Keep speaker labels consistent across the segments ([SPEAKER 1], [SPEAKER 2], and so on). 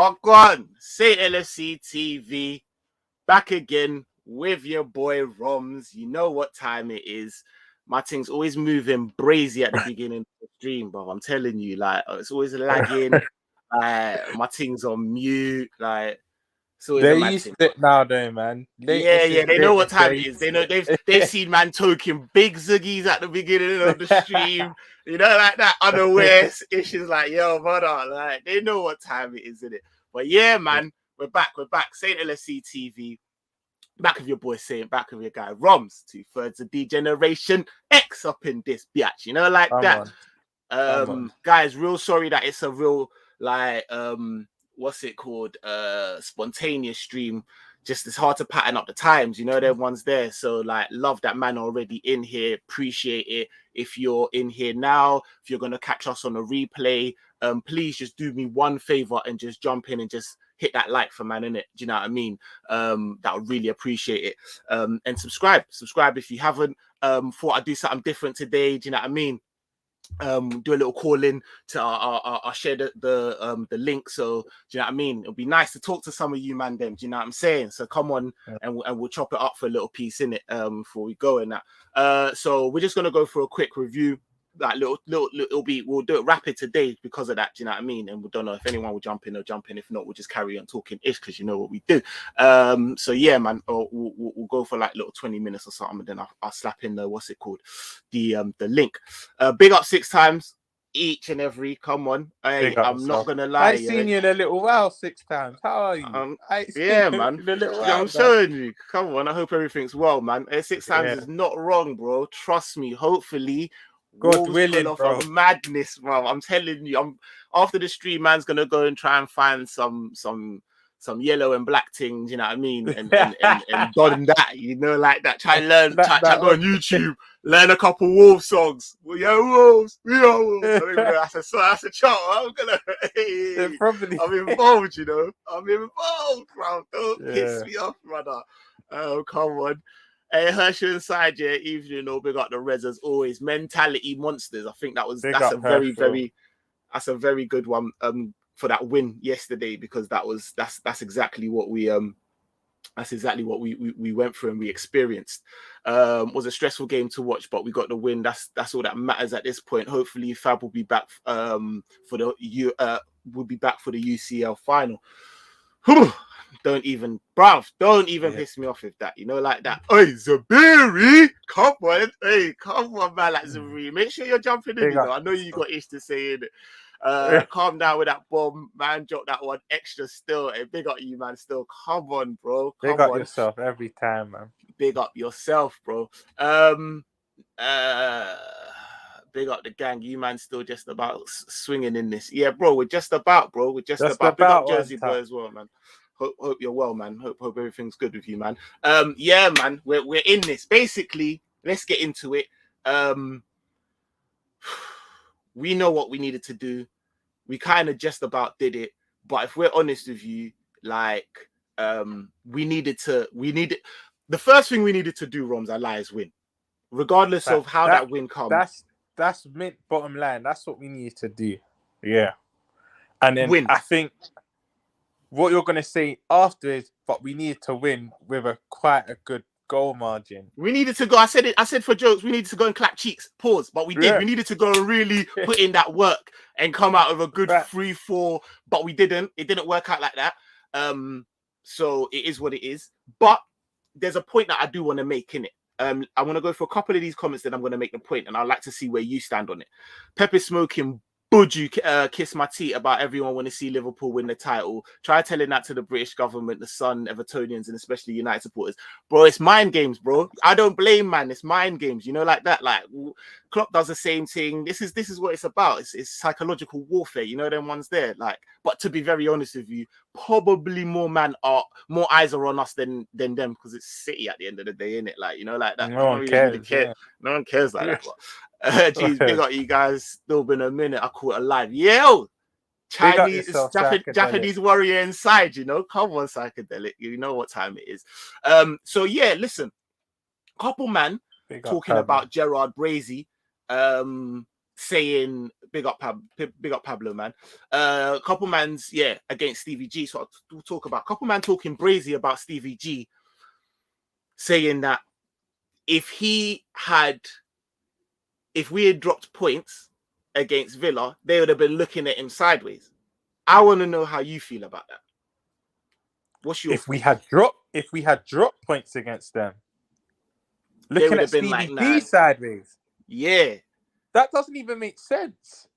[SPEAKER 1] Wagwan, say LFCTV, back again with your boy Roms. You know what time it is. My thing's always moving brazy at the beginning of the stream, bro. I'm telling you, like, it's always lagging. My thing's on mute. Like, it's always
[SPEAKER 2] They're
[SPEAKER 1] a mad
[SPEAKER 2] used
[SPEAKER 1] thing.
[SPEAKER 2] to it now, though, man.
[SPEAKER 1] Yeah, they know what time it is. They know they've seen man talking big zoogies at the beginning of the stream. You know, like that unawares issues. Like, yo, brother, like they know what time it is, isn't it? But yeah, man, we're back. Saint LSC TV. Back of your boy saying, back of your guy Roms, 2/3 of D-Generation X up in this biatch, you know, like that. Guys, real sorry that it's a real like what's it called? Spontaneous stream. Just it's hard to pattern up the times, you know, everyone's there. So like love that man already in here. Appreciate it. If you're in here now, if you're gonna catch us on a replay, please just do me one favor and just jump in and just hit that like for man, innit? Do you know what I mean? That would really appreciate it. And subscribe if you haven't. Thought I'd do something different today. Do you know what I mean? Do a little call in to I'll share the link. So do you know what I mean? It'll be nice to talk to some of you man them. Do you know what I'm saying? So come on and we'll chop it up for a little piece in it before we go in that. So we're just gonna go for a quick review. Like little we'll do it rapid today because of that. Do you know what I mean? And we don't know if anyone will jump in or jump in. If not, we'll just carry on talking ish because you know what we do. So yeah, man, we'll go for like little 20 minutes or something, and then I'll slap in the what's it called, the link. Big up 6 times each and every. Come on, I'm not gonna lie.
[SPEAKER 2] I've seen you in a little while 6 times. How are you?
[SPEAKER 1] Yeah, man. I'm showing you. Come on, I hope everything's well, man. 6 times is not wrong, bro. Trust me. Hopefully.
[SPEAKER 2] God willing, bro.
[SPEAKER 1] Madness, bro. I'm telling you. I'm after the stream, man's gonna go and try and find some yellow and black things, you know what I mean, and don that, you know, like that. Try and learn. Try go on YouTube, learn a couple wolf songs. We are wolves. We are wolves. That's a chart. I'm gonna. I'm involved, you know. I'm involved, bro. Don't piss me off, brother. Oh, come on. Hey, Herschel inside, yeah, evening, all big up the Reds as always. Mentality monsters. I think that's a very good one for that win yesterday, because that's exactly what we went through and we experienced. Was a stressful game to watch, but we got the win. That's all that matters at this point. Hopefully Fab will be back for the UCL final. Don't even piss me off with that, you know, like that. Hey, Zabiri, come on, man, like Zabiri. Make sure you're jumping in, you know. I know you got ish to say in it. Calm down with that bomb, man. Drop that one extra still. Hey, big up you, man. Still, come on, bro.
[SPEAKER 2] Big up yourself every time, man.
[SPEAKER 1] Big up yourself, bro. Big up the gang. You man still just about swinging in this. Yeah, bro. We're just about, bro. We're just about. Big up Jersey boy as well, man. Hope you're well, man. Hope everything's good with you, man. Yeah, man. We're in this. Basically, let's get into it. We know what we needed to do. We kind of just about did it. But if we're honest with you, like, the first thing we needed to do, Roms, is win. Regardless of how that win comes.
[SPEAKER 2] That's mint bottom line. That's what we need to do. Yeah. And then
[SPEAKER 1] win.
[SPEAKER 2] I think what you're going to say after is, but we need to win with quite a good goal margin.
[SPEAKER 1] We needed to go. I said for jokes, we needed to go and clap cheeks. Pause. But we did. Yeah. We needed to go and really put in that work and come out with a good 3-4. But we didn't. It didn't work out like that. So it is what it is. But there's a point that I do want to make in it. I want to go for a couple of these comments, then I'm going to make the point, and I'd like to see where you stand on it. Pepper smoking. Would you kiss my teeth about everyone want to see Liverpool win the title? Try telling that to the British government, the Sun, Evertonians, and especially United supporters. Bro, it's mind games, bro. I don't blame, man. It's mind games, you know, like that. Like, Klopp does the same thing. This is what it's about. It's psychological warfare, you know, them ones there. Like, but to be very honest with you, probably more eyes are on us than them, because it's City at the end of the day, isn't it? Like, you know, like that.
[SPEAKER 2] No one cares. Yeah.
[SPEAKER 1] No one cares like that. Geez, big up you guys. Still been a minute. I caught alive. Yo, Chinese, Japanese warrior inside. You know, come on, psychedelic. You know what time it is. So yeah, listen, couple man talking about Gerard Brazy. saying big up Pablo, man. Couple man's against Stevie G. So we'll talk about couple man talking brazy about Stevie G, saying that if we had dropped points against Villa, they would have been looking at him sideways. I want to know how you feel about that. What's your
[SPEAKER 2] if we had dropped points against them, looking at Stevie G sideways?
[SPEAKER 1] Yeah,
[SPEAKER 2] that doesn't even make sense,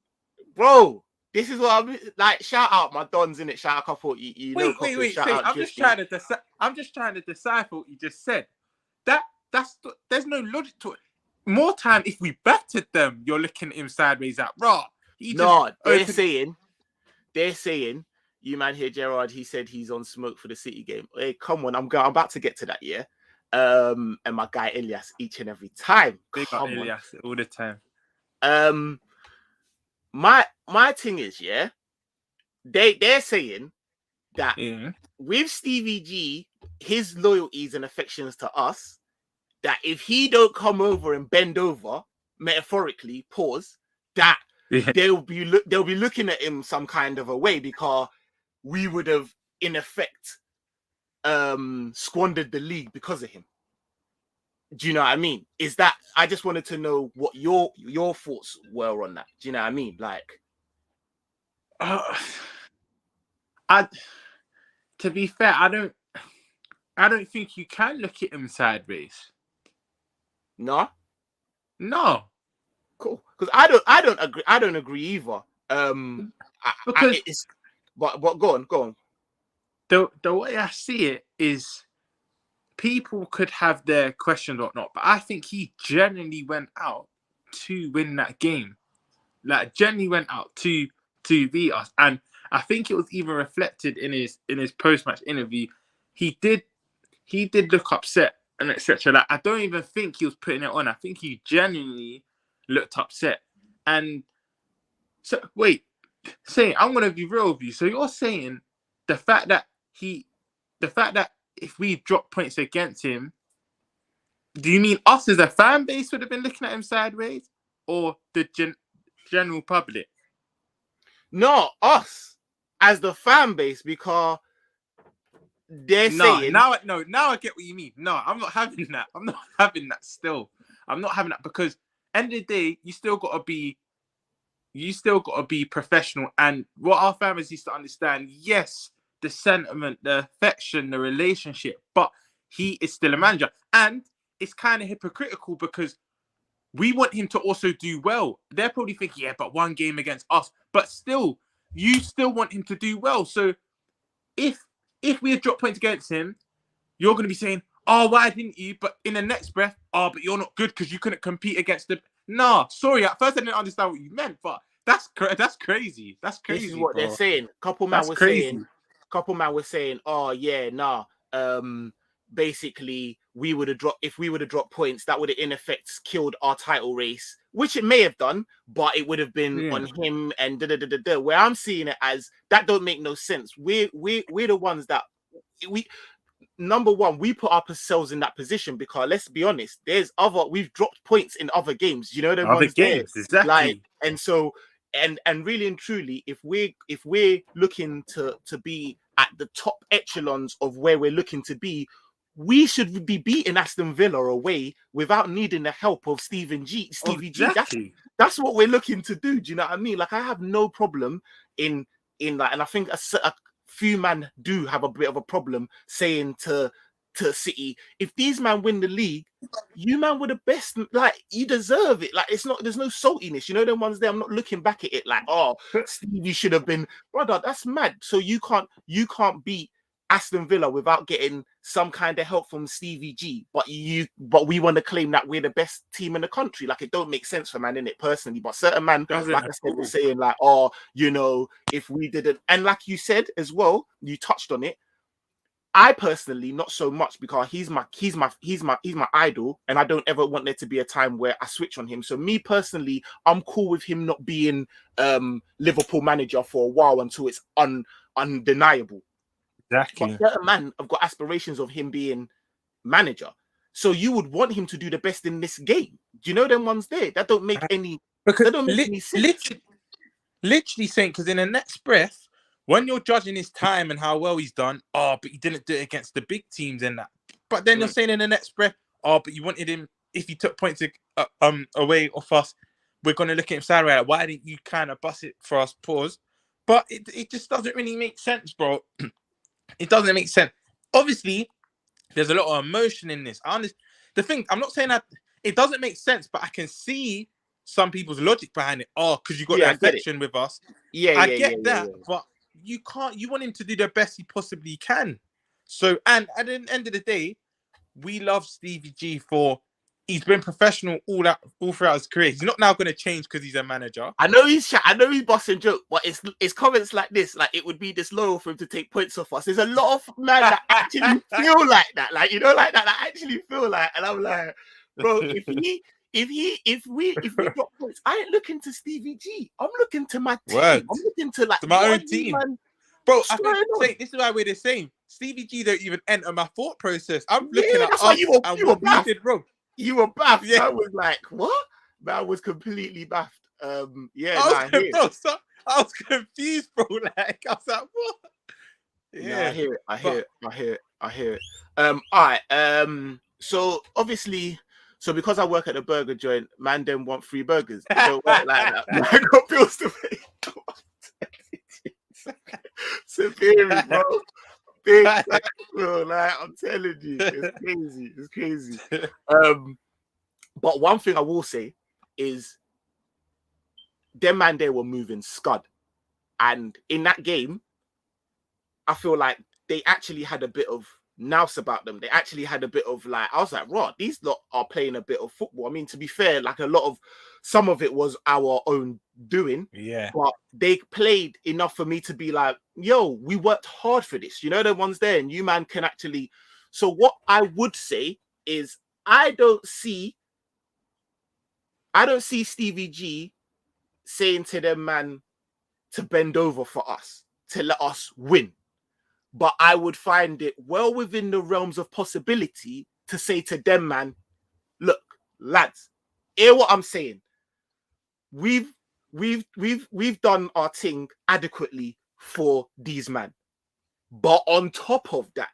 [SPEAKER 1] bro. This is what I'm like. Shout out my dons in it. Shout out, I thought you know.
[SPEAKER 2] Wait. I'm just trying to decipher what you just said. There's no logic to it. More time if we battered them, you're looking at him sideways at raw. They're
[SPEAKER 1] saying you man here, Gerard. He said he's on smoke for the City game. Hey, come on, I'm about to get to that. Yeah. And my guy Elias each and every time.
[SPEAKER 2] Big up Elias all the time.
[SPEAKER 1] My thing is, they're saying that with Stevie G, his loyalties and affections to us, that if he don't come over and bend over, metaphorically, that they'll be looking at him some kind of a way because we would have in effect squandered the league because of him. Do you know what I mean? Is that I just wanted to know what your thoughts were on that. Do you know what I mean? Like,
[SPEAKER 2] to be fair, I don't think you can look at him sideways.
[SPEAKER 1] No. Cool. Because I don't agree either. But go on.
[SPEAKER 2] The way I see it is, people could have their questions or whatnot, but I think he genuinely went out to win that game. Like, genuinely went out to beat us. And I think it was even reflected in his post-match interview. He did look upset and etc. Like, I don't even think he was putting it on. I think he genuinely looked upset. And so, wait, I'm going to be real with you. So you're saying the fact that if we drop points against him, do you mean us as a fan base would have been looking at him sideways, or the general public?
[SPEAKER 1] No, us as the fan base, because they're saying
[SPEAKER 2] now I get what you mean. No, I'm not having that. I'm not having that still. I'm not having that, because end of the day, you still gotta be professional. And what our families used to understand, yes, the sentiment, the affection, the relationship, but he is still a manager. And it's kind of hypocritical because we want him to also do well. They're probably thinking, yeah, but one game against us. But still, you still want him to do well. So if we had dropped points against him, you're going to be saying, oh, why didn't you? But in the next breath, oh, but you're not good because you couldn't compete against the... Nah, sorry. At first, I didn't understand what you meant, but that's crazy. That's crazy.
[SPEAKER 1] This is what they're saying. Couple man was saying, oh, yeah, nah. Basically, if we would have dropped points, that would have in effect killed our title race, which it may have done, but it would have been on him and where I'm seeing it as that don't make no sense. We're the ones that number one, we put ourselves in that position because let's be honest, we've dropped points in other games, you know, the
[SPEAKER 2] other games, exactly.
[SPEAKER 1] Like, and so and really and truly, if we're looking to be at the top echelons of where we're looking to be, we should be beating Aston Villa away without needing the help of Stevie G. That's what we're looking to do. Do you know what I mean? Like, I have no problem in that, and I think a few man do have a bit of a problem saying to City, if these man win the league, you man were the best. Like, you deserve it. Like, it's not. There's no saltiness. You know, them ones there. I'm not looking back at it like, oh, Stevie should have been, brother. That's mad. So you can't beat Aston Villa without getting some kind of help from Stevie G, but we want to claim that we're the best team in the country. Like, it don't make sense for man, in it personally. But certain man, like I said, was saying like, oh, you know, if we didn't, and like you said as well, you touched on it. I personally not so much, because he's my idol, and I don't ever want there to be a time where I switch on him. So me personally, I'm cool with him not being Liverpool manager for a while until it's undeniable.
[SPEAKER 2] Exactly.
[SPEAKER 1] But certain man have got aspirations of him being manager. So you would want him to do the best in this game. Do you know them ones there? That don't make any.
[SPEAKER 2] Because
[SPEAKER 1] That don't make any sense.
[SPEAKER 2] literally saying, because in the next breath, when you're judging his time and how well he's done, but he didn't do it against the big teams and that. But then you're saying in the next breath, but you wanted him, if he took points away off us, we're going to look at him sideways. Like, why didn't you kind of bust it for us? Pause. But it just doesn't really make sense, bro. It doesn't make sense. Obviously, there's a lot of emotion in this. The thing, I'm not saying that it doesn't make sense, but I can see some people's logic behind it. Because you got that affection with us. I get that. But you can't. You want him to do the best he possibly can. So, and at the end of the day, we love Stevie G for he's been professional all throughout his career. He's not now going to change because he's a manager.
[SPEAKER 1] I know he's busting joke, but it's comments like this, like it would be disloyal for him to take points off us. There's a lot of men that actually feel like that, like like that. I actually feel like, and I'm like, bro, if we drop points, I ain't looking to Stevie G. I'm looking to my team. I'm looking to
[SPEAKER 2] my own team. Bro, I can say this is why we're the same. Stevie G don't even enter my thought process. I'm looking at us
[SPEAKER 1] you were baffed. You were baffed. Yeah. I was like, what? But I was completely baffed. I
[SPEAKER 2] was confused, bro. Like, I was like, what?
[SPEAKER 1] Yeah, I hear it. All right. So obviously, because I work at the burger joint, man, them want free burgers. It don't work like that. I got bills to pay. Superior, bro. Big time, bro. Like, I'm telling you, it's crazy. But one thing I will say is them man they were moving scud. And in that game, I feel like they actually had a bit of nous about them. They actually had a bit of like, I was like, right, these lot are playing a bit of football. I mean, to be fair, like some of it was our own doing.
[SPEAKER 2] Yeah.
[SPEAKER 1] But they played enough for me to be like, yo, we worked hard for this. You know, the ones there, and you man can actually. So what I would say is I don't see Stevie G saying to them man to bend over for us, to let us win. But I would find it well within the realms of possibility to say to them, man, look, lads, hear what I'm saying. We've done our thing adequately for these man. But on top of that,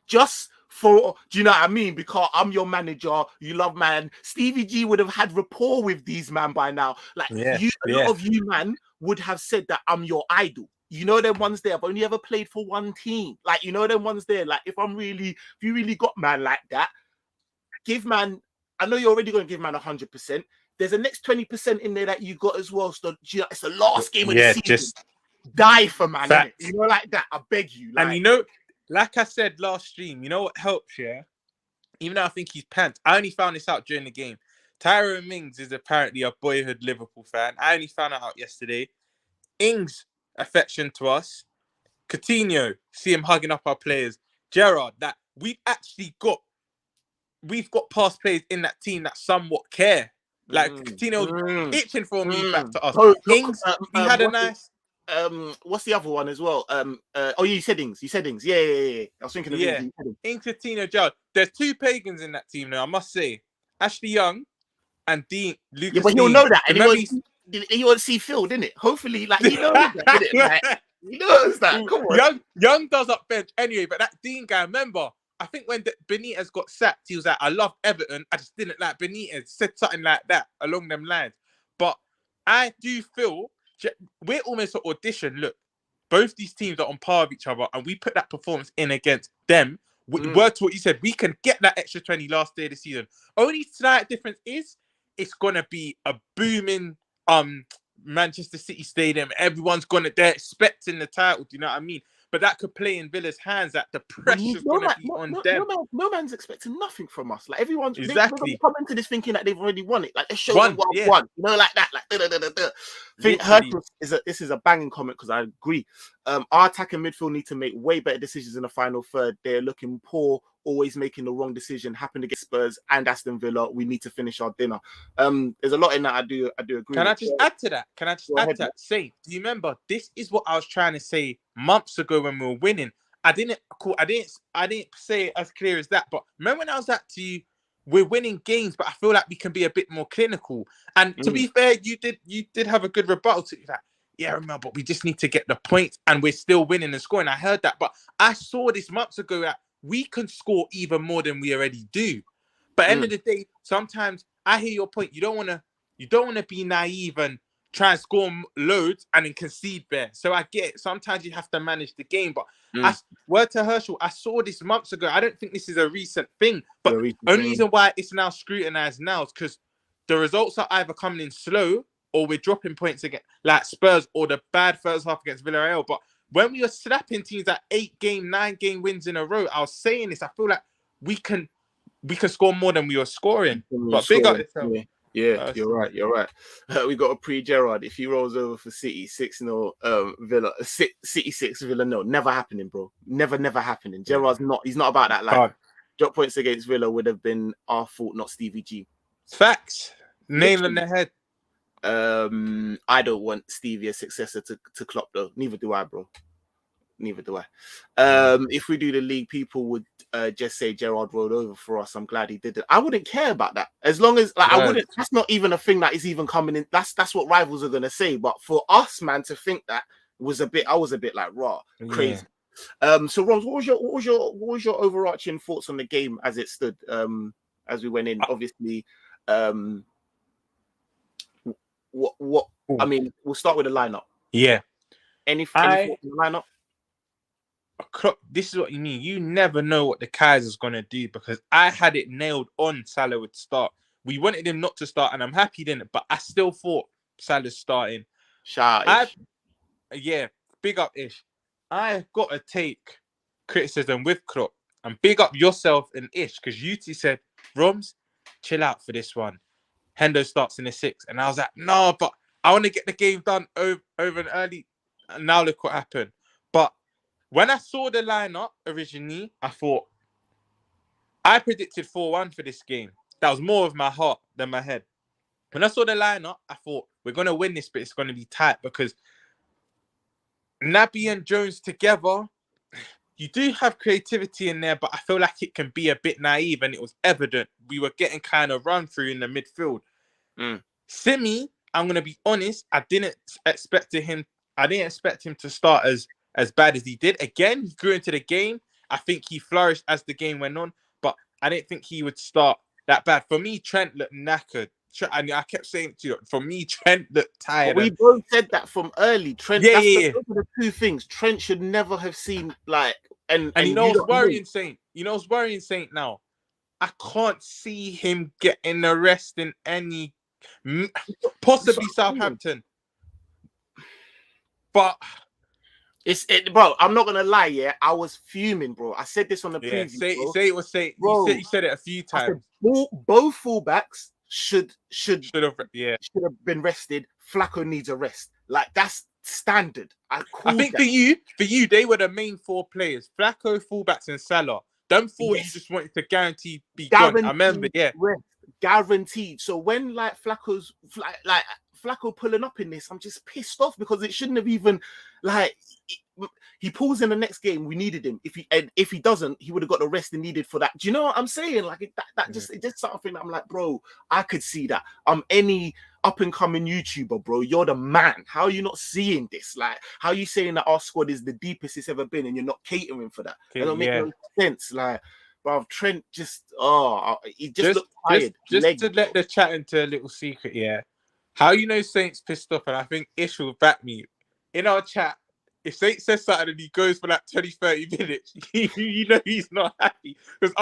[SPEAKER 1] just for, do you know what I mean? Because I'm your manager, you love man. Stevie G would have had rapport with these man by now. Like a lot of you man would have said that I'm your idol. You know them ones there. I've only ever played for one team. Like, you know them ones there. Like, if you really got man like that, give man. I know you're already going to give man 100%. There's a next 20% in there that you got as well. So it's the last game of the season. Just die for man. Innit? You know, like that. I beg you. Like,
[SPEAKER 2] and you know, like I said last stream, you know what helps, yeah? Even though I think he's pants, I only found this out during the game. Tyrone Mings is apparently a boyhood Liverpool fan. I only found it out yesterday. Ings affection to us. Coutinho, see him hugging up our players. Gerrard, that we've got past players in that team that somewhat care. Like Coutinho itching for a move back to us. Ings, he had a nice.
[SPEAKER 1] What's the other one as well? You said Ings. Yeah. I was thinking of
[SPEAKER 2] Ings, Coutinho, Gerrard. There's two pagans in that team now, I must say. Ashley Young and Dean. Lucas
[SPEAKER 1] yeah, but he'll know that. And he won't see Phil, didn't it? Hopefully, like, he knows that, didn't it? Like, he knows that. Come on.
[SPEAKER 2] Young does up bench anyway, but that Dean guy, remember, I think when Benitez got sacked, he was like, I love Everton, I just didn't like Benitez. Said something like that along them lines. But I do feel we're almost an audition. Look, both these teams are on par with each other, and we put that performance in against them. Word to what you said, we can get that extra 20 last day of the season. Only slight difference is it's gonna be a booming Manchester City Stadium. They're expecting the title. Do you know what I mean? But that could play in Villa's hands. That the pressure's gonna be on them.
[SPEAKER 1] No man's expecting nothing from us. Like, everyone's
[SPEAKER 2] exactly
[SPEAKER 1] come into this thinking that they've already won it. Like, let's show them what I've won. You know, like that. Like this is a banging comment because I agree. Our attack and midfield need to make way better decisions in the final third. They're looking poor, always making the wrong decision. Happened against Spurs and Aston Villa. We need to finish our dinner. There's a lot in that I do agree.
[SPEAKER 2] Can I just add to that? Say, do you remember? This is what I was trying to say months ago when we were winning. I didn't say it as clear as that. But remember when I was at to you, we're winning games, but I feel like we can be a bit more clinical. And to be fair, you did have a good rebuttal to that. Yeah, remember, but we just need to get the points, and we're still winning and scoring. I heard that, but I saw this months ago that we can score even more than we already do. But end of the day, sometimes I hear your point. You don't want to be naive and try and score loads and then concede there. So I get it. Sometimes you have to manage the game. But word to Herschel, I saw this months ago. I don't think this is a recent thing. But the only reason why it's now scrutinized now is because the results are either coming in slow or we're dropping points against like Spurs or the bad first half against Villarreal. But when we were slapping teams at 9-game wins in a row, I was saying this. I feel like we can score more than we were scoring. But big up yourself.
[SPEAKER 1] Yeah, you're right. We got a pre-Gerrard. If he rolls over for City 6-0, Villa, City 6, Villa no, never happening, bro. Never happening. Gerrard's not. He's not about that life. Drop points against Villa would have been our fault, not Stevie G.
[SPEAKER 2] Facts. Nail on the head.
[SPEAKER 1] I don't want Stevie as successor to Klopp though. Neither do I, bro. Neither do I. If we do the league, people would just say Gerrard rolled over for us. I'm glad he did it. I wouldn't care about that as long as I wouldn't. That's not even a thing that is even coming in. That's what rivals are gonna say. But for us, man, to think that was a bit. I was a bit like raw, crazy. So Roms, what was your overarching thoughts on the game as it stood? As we went in, obviously. What? I mean, we'll start with the lineup.
[SPEAKER 2] Yeah.
[SPEAKER 1] Any thoughts on the lineup?
[SPEAKER 2] This is what you mean. You never know what the Kaiser's going to do because I had it nailed on Salah would start. We wanted him not to start, and I'm happy he didn't, but I still thought Salah's starting.
[SPEAKER 1] Shout out Ish.
[SPEAKER 2] Yeah, big up Ish. I've got to take criticism with Klopp and big up yourself and Ish because you two said, Roms, chill out for this one. Hendo starts in the 6th. And I was like, no, but I want to get the game done over and early. And now look what happened. But when I saw the lineup originally, I thought, I predicted 4-1 for this game. That was more of my heart than my head. When I saw the lineup, I thought, we're going to win this, but it's going to be tight because Naby and Jones together, you do have creativity in there, but I feel like it can be a bit naive, and it was evident. We were getting kind of run through in the midfield. Simi, I'm going to be honest, I didn't expect him to start as bad as he did. Again, he grew into the game. I think he flourished as the game went on, but I didn't think he would start that bad. For me, Trent looked knackered. And I kept saying to you, for me, Trent looked tired.
[SPEAKER 1] But we both said that from early. Trent, those are the two things. Trent should never have seen and
[SPEAKER 2] you know what's worrying, Saint? You know what's worrying, Saint? Now, I can't see him getting a rest in any, possibly Southampton, but.
[SPEAKER 1] Bro, I'm not gonna lie, yeah. I was fuming, bro. I said this on the preview.
[SPEAKER 2] You said it a few times.
[SPEAKER 1] Both fullbacks should have been rested. Flacco needs a rest. Like that's standard. I
[SPEAKER 2] think for you, they were the main 4 players: Flacco, fullbacks, and Salah. Them 4 you just wanted to guarantee be gone. I remember,
[SPEAKER 1] rest, guaranteed. So when Flacco's Flacco pulling up in this, I'm just pissed off because it shouldn't have even he pulls in the next game. We needed him. If he doesn't, he would have got the rest he needed for that. Do you know what I'm saying? Like it's just something that I'm like, bro, I could see that. I'm any up and coming YouTuber, bro. You're the man. How are you not seeing this? Like, how are you saying that our squad is the deepest it's ever been and you're not catering for that? It don't make no sense. Like, bro, Trent he just looked tired.
[SPEAKER 2] Just to let the chat into a little secret, yeah. How you know Saint's pissed off, and I think Ish will back me. In our chat, if Saint says something and he goes for like 20-30 minutes, you know he's not happy. Because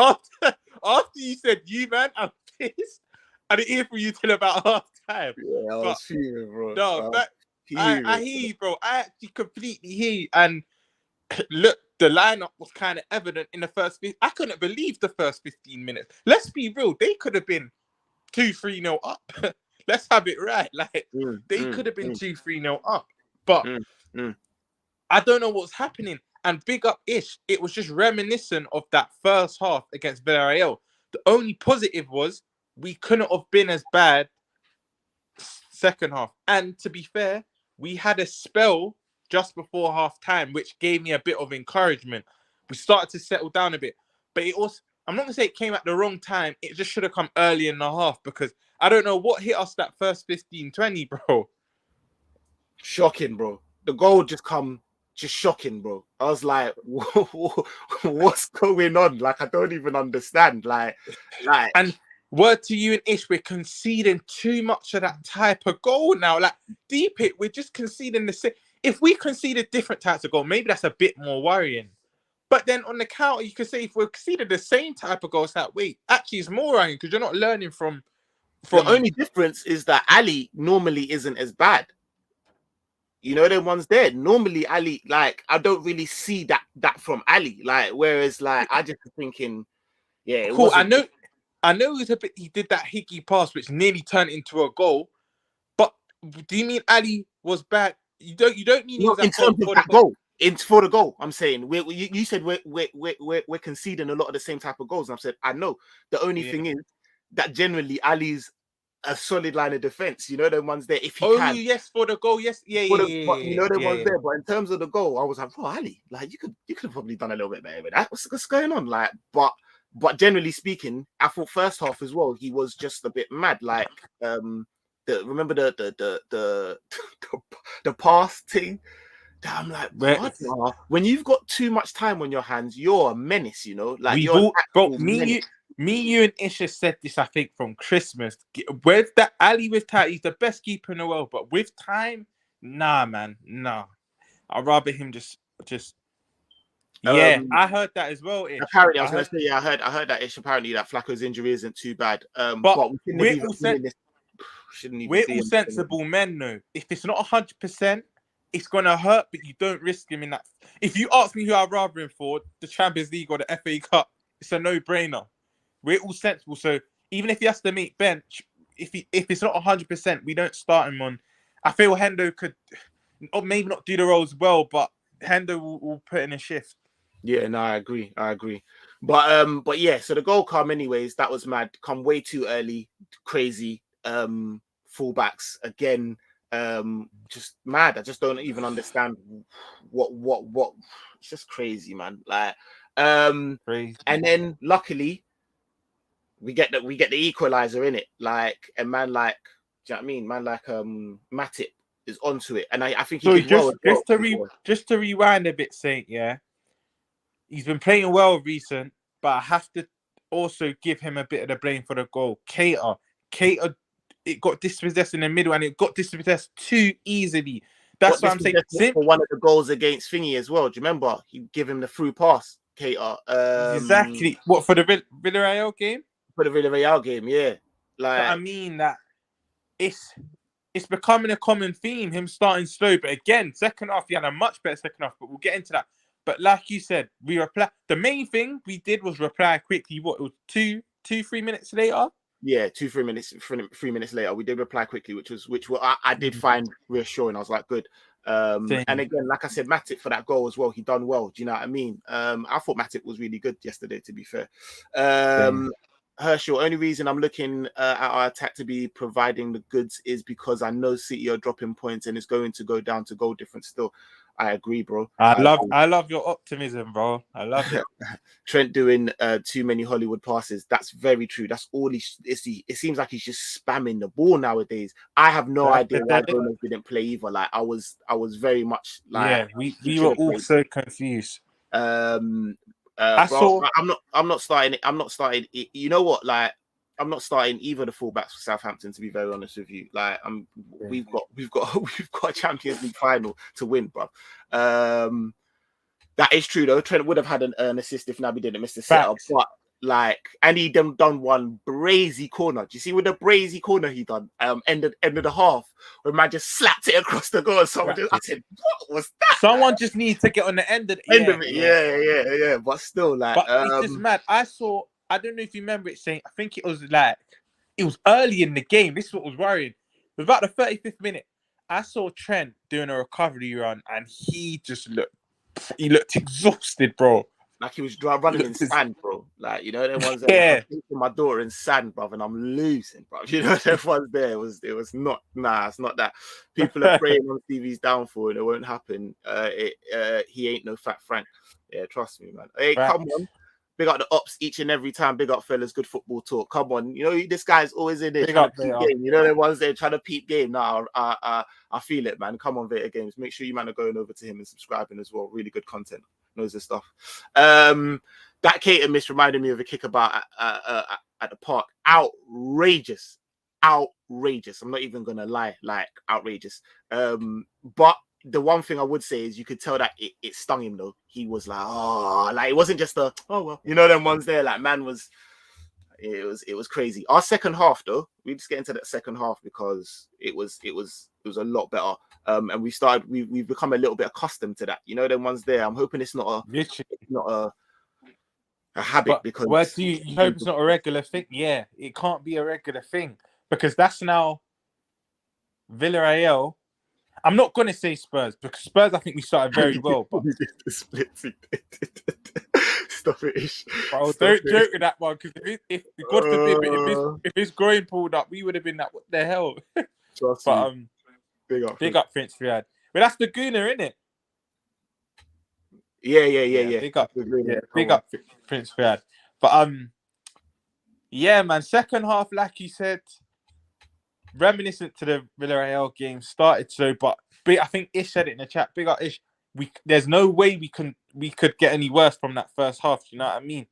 [SPEAKER 2] after you said, you man, I'm pissed, I didn't hear from you till about half time.
[SPEAKER 1] Yeah, I was fuming, bro.
[SPEAKER 2] No, I hear you, bro. I actually completely hear you. And look, the lineup was kind of evident in the first. I couldn't believe the first 15 minutes. Let's be real. They could have been 2-3-0 up. Let's have it right. Like they could have been 2-3-0 up. But I don't know what's happening. And big up Ish. It was just reminiscent of that first half against Villarreal. The only positive was we couldn't have been as bad second half. And to be fair, we had a spell just before half time, which gave me a bit of encouragement. we started to settle down a bit. But it also, I'm not gonna say it came at the wrong time. It just should have come early in the half because I don't know what hit us that first 15, 20, bro.
[SPEAKER 1] Shocking, bro. The goal just shocking, bro. I was like, what's going on? Like, I don't even understand. Like,
[SPEAKER 2] and word to you and Ish, we're conceding too much of that type of goal now. Like, deep it, we're just conceding the same. If we conceded different types of goal, maybe that's a bit more worrying. But then on the counter, you could say if we're conceded the same type of goals, that way actually it's more worrying because you're not learning from.
[SPEAKER 1] The only difference is that Ali normally isn't as bad. You know, the ones there. Normally, Ali, like, I don't really see that from Ali. Like, whereas, like, I just thinking, yeah, it
[SPEAKER 2] cool.
[SPEAKER 1] wasn't.
[SPEAKER 2] I know he did that Hickey pass, which nearly turned into a goal. But do you mean Ali was bad? You don't mean he was
[SPEAKER 1] in terms of that goal. It's for the goal. I'm saying you said we're conceding a lot of the same type of goals. And I said I know. The only thing is that generally Ali's a solid line of defense. You know the ones there. If he can.
[SPEAKER 2] Yes, for the goal. Yes,
[SPEAKER 1] But you know the ones there. But in terms of the goal, I was like, oh, Ali, like you could have probably done a little bit better with that. What's going on? Like, but generally speaking, I thought first half as well, he was just a bit mad. Like, remember the pass thing. I'm like, what? When you've got too much time on your hands, you're a menace, you know. Like,
[SPEAKER 2] me, you, and Isha said this, I think, from Christmas. With that Ali with time, he's the best keeper in the world, but with time, nah, man, nah. I'd rather him just. Yeah, I heard that as well. Ish.
[SPEAKER 1] Apparently, I was going to say, yeah, I heard that Ish. Apparently, that Flacco's injury isn't too bad. But
[SPEAKER 2] we're all sensible men, though. If it's not 100%. It's gonna hurt, but you don't risk him in that. If you ask me who I'd rather him for, the Champions League or the FA Cup, it's a no-brainer. We're all sensible, so even if he has to make bench, if it's not 100%, we don't start him on. I feel Hendo could, or maybe not do the roles well, but Hendo will put in a shift.
[SPEAKER 1] Yeah, no, I agree. But yeah, so the goal come anyways. That was mad. Come way too early, crazy. Fullbacks again. Just mad. I just don't even understand what it's just crazy, man. Like
[SPEAKER 2] crazy.
[SPEAKER 1] And then luckily we get the equalizer in it. Like a man like, do you know what I mean? Man like Matip is onto it. And I think he did well.
[SPEAKER 2] Just to rewind a bit, Saint, yeah. He's been playing well recent, but I have to also give him a bit of the blame for the goal. Cater, it got dispossessed in the middle and it got dispossessed too easily. That's what I'm saying.
[SPEAKER 1] For one of the goals against Thingy as well. Do you remember? He gave him the through pass, Cater.
[SPEAKER 2] Exactly. What, for the Villarreal game?
[SPEAKER 1] For the Villarreal game, yeah. Like,
[SPEAKER 2] but I mean that it's becoming a common theme, him starting slow. But again, second half, he had a much better second half, but we'll get into that. But like you said, the main thing we did was reply quickly. What, it was 2-3 minutes later?
[SPEAKER 1] Yeah, 3 minutes later, we did reply quickly, which I did find reassuring. I was like, good. And again, like I said, Matip for that goal as well, he done well. Do you know what I mean? I thought Matip was really good yesterday, to be fair. Herschel, only reason I'm looking at our attack to be providing the goods is because I know City are dropping points and it's going to go down to goal difference still. I agree, bro. I
[SPEAKER 2] love your optimism, bro. I love it.
[SPEAKER 1] Trent doing too many Hollywood passes. That's very true. That's all it seems like he's just spamming the ball nowadays. I have no idea why Gomez didn't play either. Like I was very much like,
[SPEAKER 2] yeah, we were all so confused.
[SPEAKER 1] I'm not starting. You know what? Like, I'm not starting either of the fullbacks for Southampton, to be very honest with you. Like, we've got a Champions League final to win, bro. That is true though. Trent would have had an assist if Naby didn't miss the setup, but like, and he done one brazy corner. Do you see with the brazy corner he done? End of the half, where man just slapped it across the goal. I said, what was that?
[SPEAKER 2] Someone just needs to get on the end of
[SPEAKER 1] it. Yeah. But still, like,
[SPEAKER 2] but it's just mad. I don't know if you remember it, saying, I think it was early in the game. This is what was worrying. It was about the 35th minute. I saw Trent doing a recovery run and he looked exhausted, bro.
[SPEAKER 1] Like he was running in sand, bro. Like, you know, there ones there. I'm taking my daughter in sand, bro, and I'm losing, bro. You know, there ones there. It was not. Nah, it's not that. People are praying on TV's downfall and it won't happen. He ain't no Fat Frank. Yeah, trust me, man. Hey,
[SPEAKER 2] Right.
[SPEAKER 1] come on. Big up the ops each and every time. Big up, fellas. Good football talk. Come on. You know, this guy's always in there
[SPEAKER 2] Big
[SPEAKER 1] trying
[SPEAKER 2] up,
[SPEAKER 1] to peep
[SPEAKER 2] Veta.
[SPEAKER 1] game. You know, the ones there trying to peep game. Nah, I feel it, man. Come on, Veta Games. Make sure you, man, are going over to him and subscribing as well. Really good content. Knows his stuff. That Cater miss reminded me of a kickabout at the park. Outrageous. Outrageous. I'm not even going to lie. Like, outrageous. But the one thing I would say is you could tell that it stung him though. He was like, oh, like it wasn't just well, you know, them ones there. Like, man was, it was crazy. Our second half though, we just get into that second half because it was a lot better. And we've become a little bit accustomed to that. You know, them ones there. I'm hoping it's not a habit,
[SPEAKER 2] but
[SPEAKER 1] because
[SPEAKER 2] where do you hope it's not a regular thing? Yeah, it can't be a regular thing because that's now Villarreal. I'm not going to say Spurs because Spurs, I think we started very well. But
[SPEAKER 1] stop it, Ish.
[SPEAKER 2] Bro,
[SPEAKER 1] Stop
[SPEAKER 2] don't
[SPEAKER 1] it.
[SPEAKER 2] joke with that one, because if God forbid, if his groin pulled up, we would have been like, what the hell?
[SPEAKER 1] Trust
[SPEAKER 2] But
[SPEAKER 1] me.
[SPEAKER 2] big up Prince Riyad. But that's the Gooner, isn't it?
[SPEAKER 1] Yeah.
[SPEAKER 2] Big up, big up Prince Riyad. But yeah, man. Second half, like you said, reminiscent to the Villarreal game started. So, but I think Ish said it in the chat. Big up Ish. There's no way we could get any worse from that first half. You know what I mean?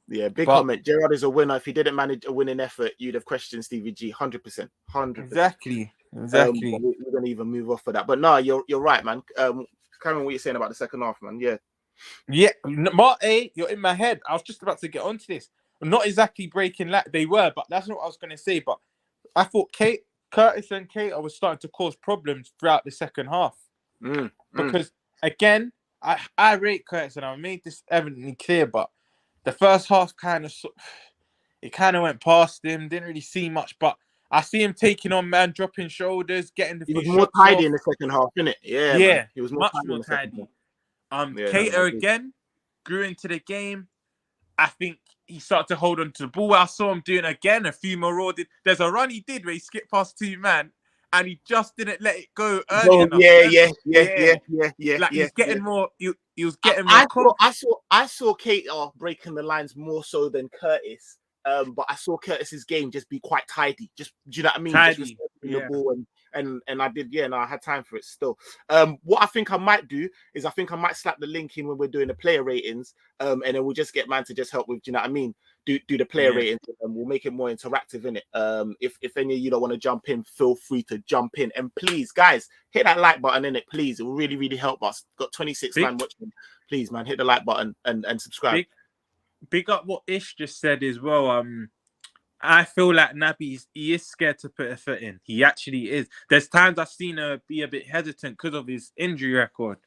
[SPEAKER 1] Yeah, comment. Gerrard is a winner. If he didn't manage a winning effort, you'd have questioned Stevie G 100%. 100%.
[SPEAKER 2] Exactly.
[SPEAKER 1] We're gonna even move off for that. But no, you're right, man. Carry on what you're saying about the second half, man. Yeah,
[SPEAKER 2] Mark A, you're in my head. I was just about to get onto this. Not exactly breaking like they were, but that's not what I was gonna say. But I thought Curtis and Keita was starting to cause problems throughout the second half. Because again, I rate Curtis, and I made this evidently clear, but the first half kind of went past him, didn't really see much, but I see him taking on man, dropping shoulders, getting the
[SPEAKER 1] he
[SPEAKER 2] few
[SPEAKER 1] was more
[SPEAKER 2] shots
[SPEAKER 1] tidy
[SPEAKER 2] off.
[SPEAKER 1] in the second half, innit? Yeah,
[SPEAKER 2] Yeah,
[SPEAKER 1] man. He was
[SPEAKER 2] much more tidy. Keita again grew into the game. I think he started to hold on to the ball. I saw him doing again a few more. There's a run he did where he skipped past two man and he just didn't let it go early enough.
[SPEAKER 1] Yeah.
[SPEAKER 2] Like he's getting more. He was getting
[SPEAKER 1] I
[SPEAKER 2] more.
[SPEAKER 1] I saw Keita breaking the lines more so than Curtis. But I saw Curtis's game just be quite tidy. Just, do you know what I mean?
[SPEAKER 2] Tidy,
[SPEAKER 1] just the ball and I did, I had time for it still. What I think I might do is I think I might slap the link in when we're doing the player ratings. And then we'll just get man to just help with, do you know what I mean? Do the player ratings, and we'll make it more interactive in it. If any of you don't want to jump in, feel free to jump in. And please, guys, hit that like button in it, please. It will really, really help us. Got 26 man watching. Please, man, hit the like button and subscribe.
[SPEAKER 2] Big up what Ish just said as well. I feel like Naby, he is scared to put a foot in. He actually is. There's times I've seen her be a bit hesitant because of his injury record.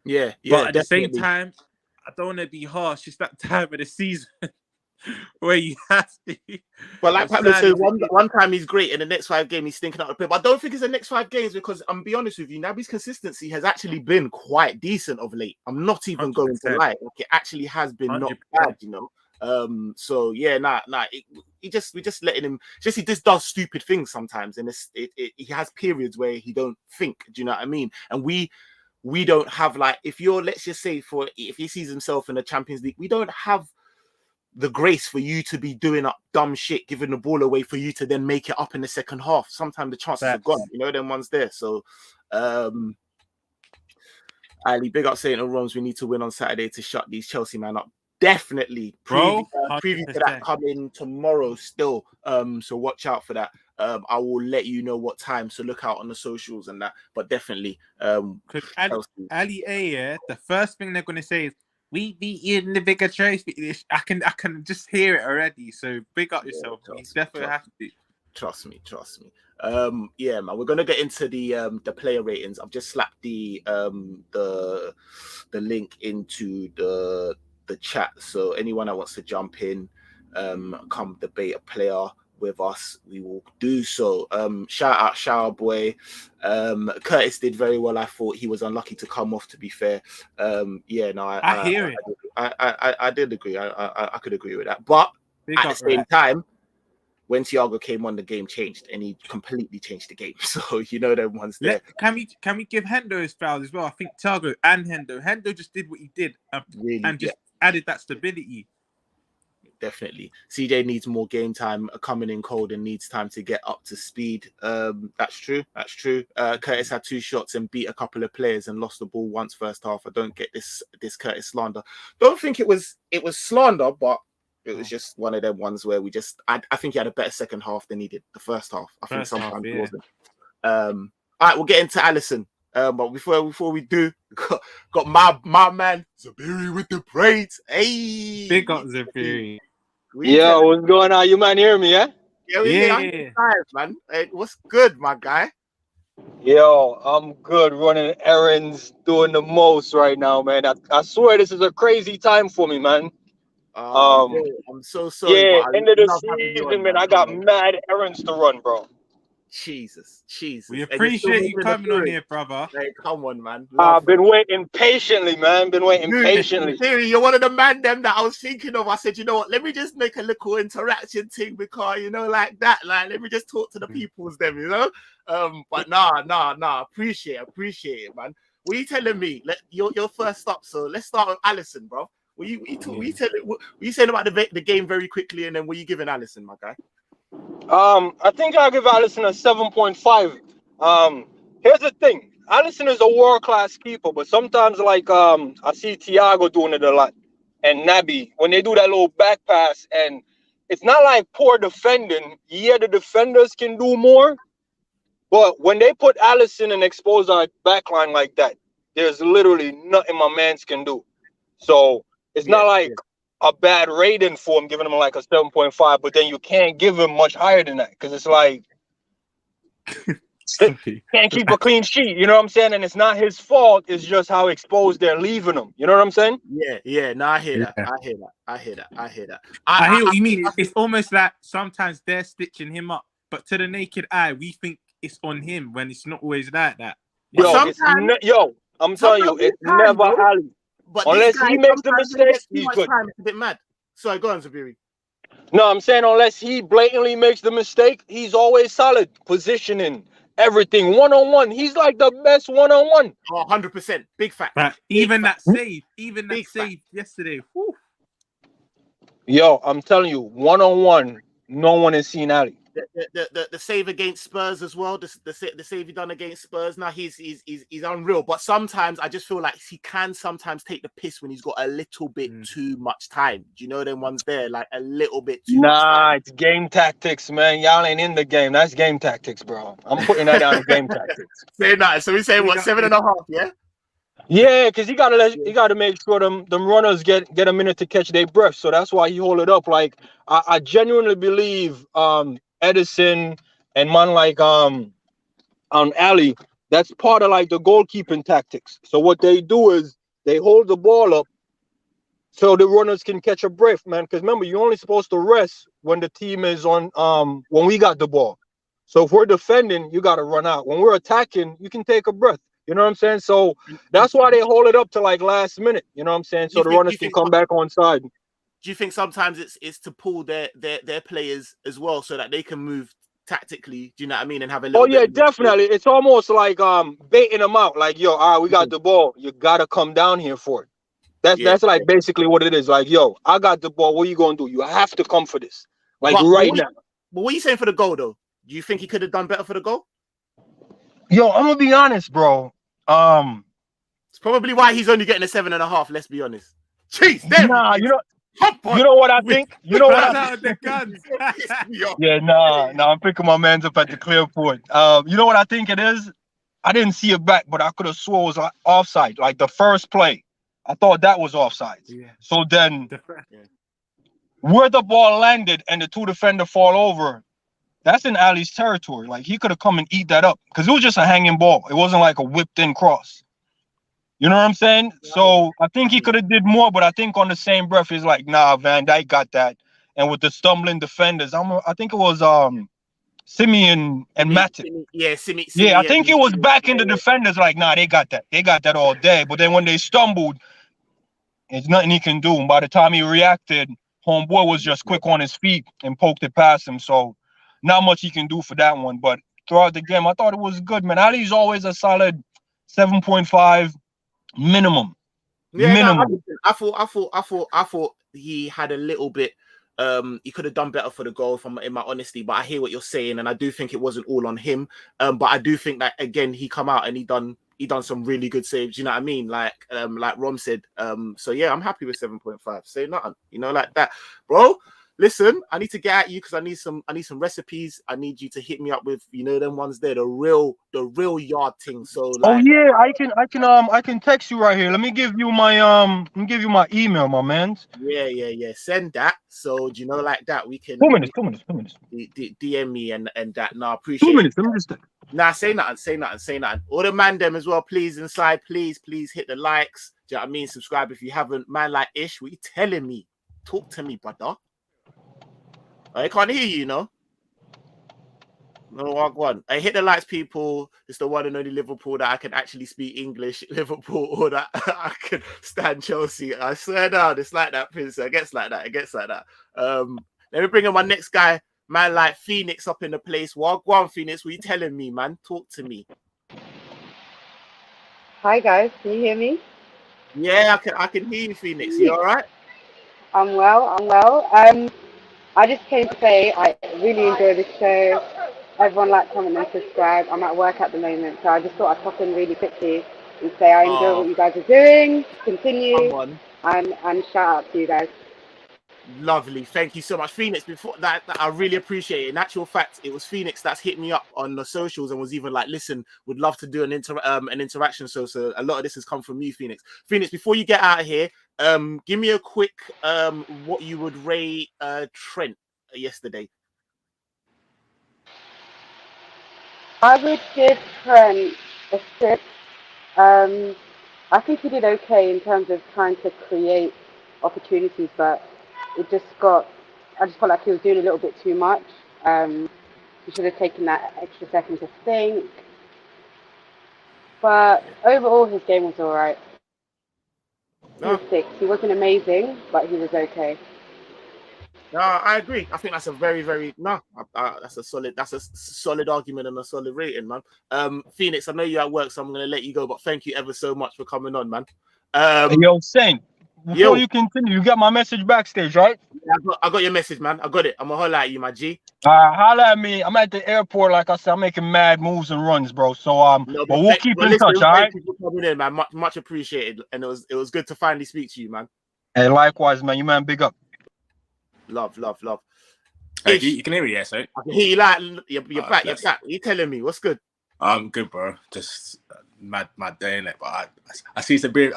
[SPEAKER 1] Yeah.
[SPEAKER 2] But at the same time, I don't want to be harsh. It's that time of the season where you have to.
[SPEAKER 1] But like Pablo said, one time he's great, and the next 5 games he's stinking out the play. But I don't think it's the next 5 games because I'm be honest with you, Naby's consistency has actually been quite decent of late. I'm not even 100%. Going to lie. Like, it actually has been 100%. Not bad, you know. So yeah, we just letting him. He just does stupid things sometimes, and he has periods where he don't think. Do you know what I mean? And we don't have, like, let's just say if he sees himself in the Champions League, we don't have the grace for you to be doing up dumb shit, giving the ball away for you to then make it up in the second half. Sometimes the chances are gone, you know, them ones there. So Ali, big up St. Rome's. We need to win on Saturday to shut these Chelsea man up. Definitely preview to that coming tomorrow still. So watch out for that. I will let you know what time, so look out on the socials and that. But definitely,
[SPEAKER 2] because Ali A, the first thing they're gonna say is, we beat you in the bigger trophy. I can just hear it already. So big up yourself. You definitely have to.
[SPEAKER 1] Trust me. Yeah, man. We're gonna get into the player ratings. I've just slapped the link into the chat. So anyone that wants to jump in, come debate a player with us, we will do so. Shout out Shower Boy. Curtis did very well. I thought he was unlucky to come off, to be fair. I
[SPEAKER 2] hear it.
[SPEAKER 1] I did agree. I could agree with that. But at the same time, when Thiago came on, the game changed, and he completely changed the game. So you know them ones there.
[SPEAKER 2] Can we give Hendo his fouls as well? I think Thiago and Hendo just did what he did,
[SPEAKER 1] Really,
[SPEAKER 2] and just added that stability.
[SPEAKER 1] Definitely. CJ needs more game time, coming in cold, and needs time to get up to speed. That's true. Curtis had 2 shots and beat a couple of players and lost the ball once first half. I don't get this Curtis slander. Don't think it was slander, but it was just one of them ones where I think he had a better second half than he did the first half. I think sometimes it wasn't. All right, we'll get into Alisson. But before we do, got my man Zabiri with the braids. Hey,
[SPEAKER 2] big up Zabiri.
[SPEAKER 3] Yeah, what's going on? You man hear me, yeah?
[SPEAKER 1] Yeah, man. Hey, what's good, my guy?
[SPEAKER 3] Yo, I'm good, running errands, doing the most right now, man. I swear this is a crazy time for me, man.
[SPEAKER 1] I'm so sorry.
[SPEAKER 3] Yeah,
[SPEAKER 1] but
[SPEAKER 3] end of the season, man. I got mad errands to run, bro.
[SPEAKER 1] Jesus.
[SPEAKER 2] We appreciate you coming on here, brother.
[SPEAKER 1] Hey, come on, man.
[SPEAKER 3] I've been waiting patiently, man.
[SPEAKER 1] Theory, you're one of the man them that I was thinking of. I said, you know what? Let me just make a little interaction thing because, you know, like that. Like, let me just talk to the peoples them, you know? But nah. Appreciate it, man. What are you telling me? Your first up. So let's start with Alisson, bro. What you saying about the game very quickly, and then what you giving Alisson, my guy?
[SPEAKER 3] I think I'll give Alisson a 7.5. Here's the thing. Alisson is a world-class keeper, but sometimes, like, I see Thiago doing it a lot, and Naby, when they do that little back pass, and it's not like poor defending. Yeah, the defenders can do more, but when they put Alisson and expose our backline like that, there's literally nothing my mans can do. So it's not like a bad rating for him, giving him like a 7.5, but then you can't give him much higher than that because it's like can't keep a clean sheet, you know what I'm saying? And it's not his fault, it's just how exposed they're leaving him. You know what I'm saying?
[SPEAKER 1] Yeah. No, I hear that. I hear
[SPEAKER 2] what you mean. It's almost like sometimes they're stitching him up, but to the naked eye, we think it's on him when it's not always like that.
[SPEAKER 3] I'm telling you, it's never Ali. But unless he makes the mistake, he's good.
[SPEAKER 1] It's a bit mad. Sorry, go on, Zabiri.
[SPEAKER 3] No, I'm saying unless he blatantly makes the mistake, he's always solid. Positioning, everything, one-on-one. He's like the best one-on-one.
[SPEAKER 1] 100%. Big fact.
[SPEAKER 2] But even that save yesterday. Whew.
[SPEAKER 3] Yo, I'm telling you, one-on-one, no one has seen Ali.
[SPEAKER 1] The save against Spurs as well. The save he done against Spurs. Now he's unreal. But sometimes I just feel like he can sometimes take the piss when he's got a little bit too much time. Do you know them ones there? Like a little bit too much time.
[SPEAKER 3] Nah, it's game tactics, man. Y'all ain't in the game. That's game tactics, bro. I'm putting that down as game tactics.
[SPEAKER 1] Say that. So we say what, 7.5, yeah?
[SPEAKER 3] Yeah, because he gotta make sure them runners get a minute to catch their breath. So that's why he hold it up. Like I genuinely believe Edison and man like on Ali, that's part of like the goalkeeping tactics. So what they do is they hold the ball up so the runners can catch a breath, man. Because remember, you're only supposed to rest when the team is on when we got the ball. So if we're defending, you gotta run out. When we're attacking, you can take a breath. You know what I'm saying? So that's why they hold it up to like last minute. You know what I'm saying? So the runners can come back on side.
[SPEAKER 1] Do you think sometimes it's to pull their players as well so that they can move tactically? Do you know what I mean? And have a little.
[SPEAKER 3] Oh yeah, definitely. It's almost like baiting them out. Like, yo, all right, we got the ball. You gotta come down here for it. That's like basically what it is. Like, yo, I got the ball. What are you gonna do? You have to come for this. Like right now.
[SPEAKER 1] But what are you saying for the goal though? Do you think he could have done better for the goal?
[SPEAKER 3] Yo, I'm gonna be honest, bro.
[SPEAKER 1] It's probably why he's only getting a 7.5. Let's be honest. Jeez,
[SPEAKER 3] nah, you know what I think? You know what I think? Yeah, nah, I'm picking my man's up at the clear point. You know what I think it is? I didn't see it back, but I could have swore it was like offside. Like the first play, I thought that was offside. Yeah. So then, where the ball landed and the two defenders fall over, that's in Ali's territory. Like he could have come and eat that up because it was just a hanging ball. It wasn't like a whipped in cross. You know what I'm saying? So I think he could have did more, but I think on the same breath, he's like, nah, Van Dijk got that. And with the stumbling defenders, I think it was Simeon and Matip.
[SPEAKER 1] Simeon.
[SPEAKER 3] Yeah, I think it was back in the defenders like, nah, they got that. They got that all day. But then when they stumbled, there's nothing he can do. And by the time he reacted, homeboy was just quick on his feet and poked it past him. So not much he can do for that one. But throughout the game, I thought it was good, man. Ali's always a solid 7.5 minimum.
[SPEAKER 1] Yeah,
[SPEAKER 3] minimum.
[SPEAKER 1] No, I thought he had a little bit. He could have done better for the goal, in my honesty. But I hear what you're saying, and I do think it wasn't all on him. But I do think that again, he come out and he done some really good saves. You know what I mean? Like Rom said. So yeah, I'm happy with 7.5. Say nothing. You know, like that, bro. Listen, I need to get at you because I need some recipes. I need you to hit me up with, you know, them ones there, the real yard thing. So like,
[SPEAKER 3] oh yeah, I can text you right here. Let me give you my email, my man.
[SPEAKER 1] Yeah. Send that. So do you know, like that, we can
[SPEAKER 3] 2 minutes.
[SPEAKER 1] DM me and that. No, I appreciate
[SPEAKER 3] 2 minutes.
[SPEAKER 1] it.
[SPEAKER 3] Let me just
[SPEAKER 1] Nah, say nothing. All the man them as well, please inside, please hit the likes. Do you know what I mean? Subscribe if you haven't. Man like Ish, what you telling me? Talk to me, brother. I can't hear you, no? No, go on. I hit the lights, people. It's the one and only Liverpool that I can actually speak English. Liverpool, or that I can stand Chelsea. I swear down, it's like that, Prince. It gets like that. Let me bring in my next guy, man, like Phoenix up in the place. Well, go on, Phoenix. What you telling me, man? Talk to me.
[SPEAKER 4] Hi, guys. Can you hear me?
[SPEAKER 1] Yeah, I can hear you, Phoenix. You all right?
[SPEAKER 4] I'm well. I just came to say I really enjoy the show. Everyone like, comment, and subscribe. I'm at work at the moment, so I just thought I'd pop in really quickly and say I enjoy what you guys are doing. Continue, and shout out to you guys.
[SPEAKER 1] Lovely, thank you so much, Phoenix. Before that, I really appreciate it. In actual fact, it was Phoenix that's hit me up on the socials and was even like, "Listen, would love to do an interaction." So a lot of this has come from you, Phoenix. Phoenix, before you get out of here, give me a quick what you would rate Trent yesterday.
[SPEAKER 4] I would give Trent a 6. I think he did okay in terms of trying to create opportunities, but I just felt like he was doing a little bit too much. He should have taken that extra second to think. But overall, his game was all right. He was 6. He wasn't amazing, but he was okay.
[SPEAKER 1] No, I agree. I think that's a very, very that's a solid argument and a solid rating, man. Phoenix, I know you're at work, so I'm gonna let you go, but thank you ever so much for coming on, man.
[SPEAKER 3] Yo, Saint, before you continue, you got my message backstage, right?
[SPEAKER 1] Yeah, I got your message, man. I got it. I'm gonna holler at you, my G.
[SPEAKER 3] Holler at me. I'm at the airport, like I said. I'm making mad moves and runs, bro. So but we'll keep in touch, all right?
[SPEAKER 1] Thank you for coming in, man. Much appreciated, and it was good to finally speak to you, man.
[SPEAKER 3] Hey, likewise, man. You man, big up.
[SPEAKER 1] Love.
[SPEAKER 2] Hey, you can hear me, yeah, so
[SPEAKER 1] I can hear you. Like you're back. You're back. You telling me what's good?
[SPEAKER 2] I'm good, bro. Just mad day in it, but I see the beer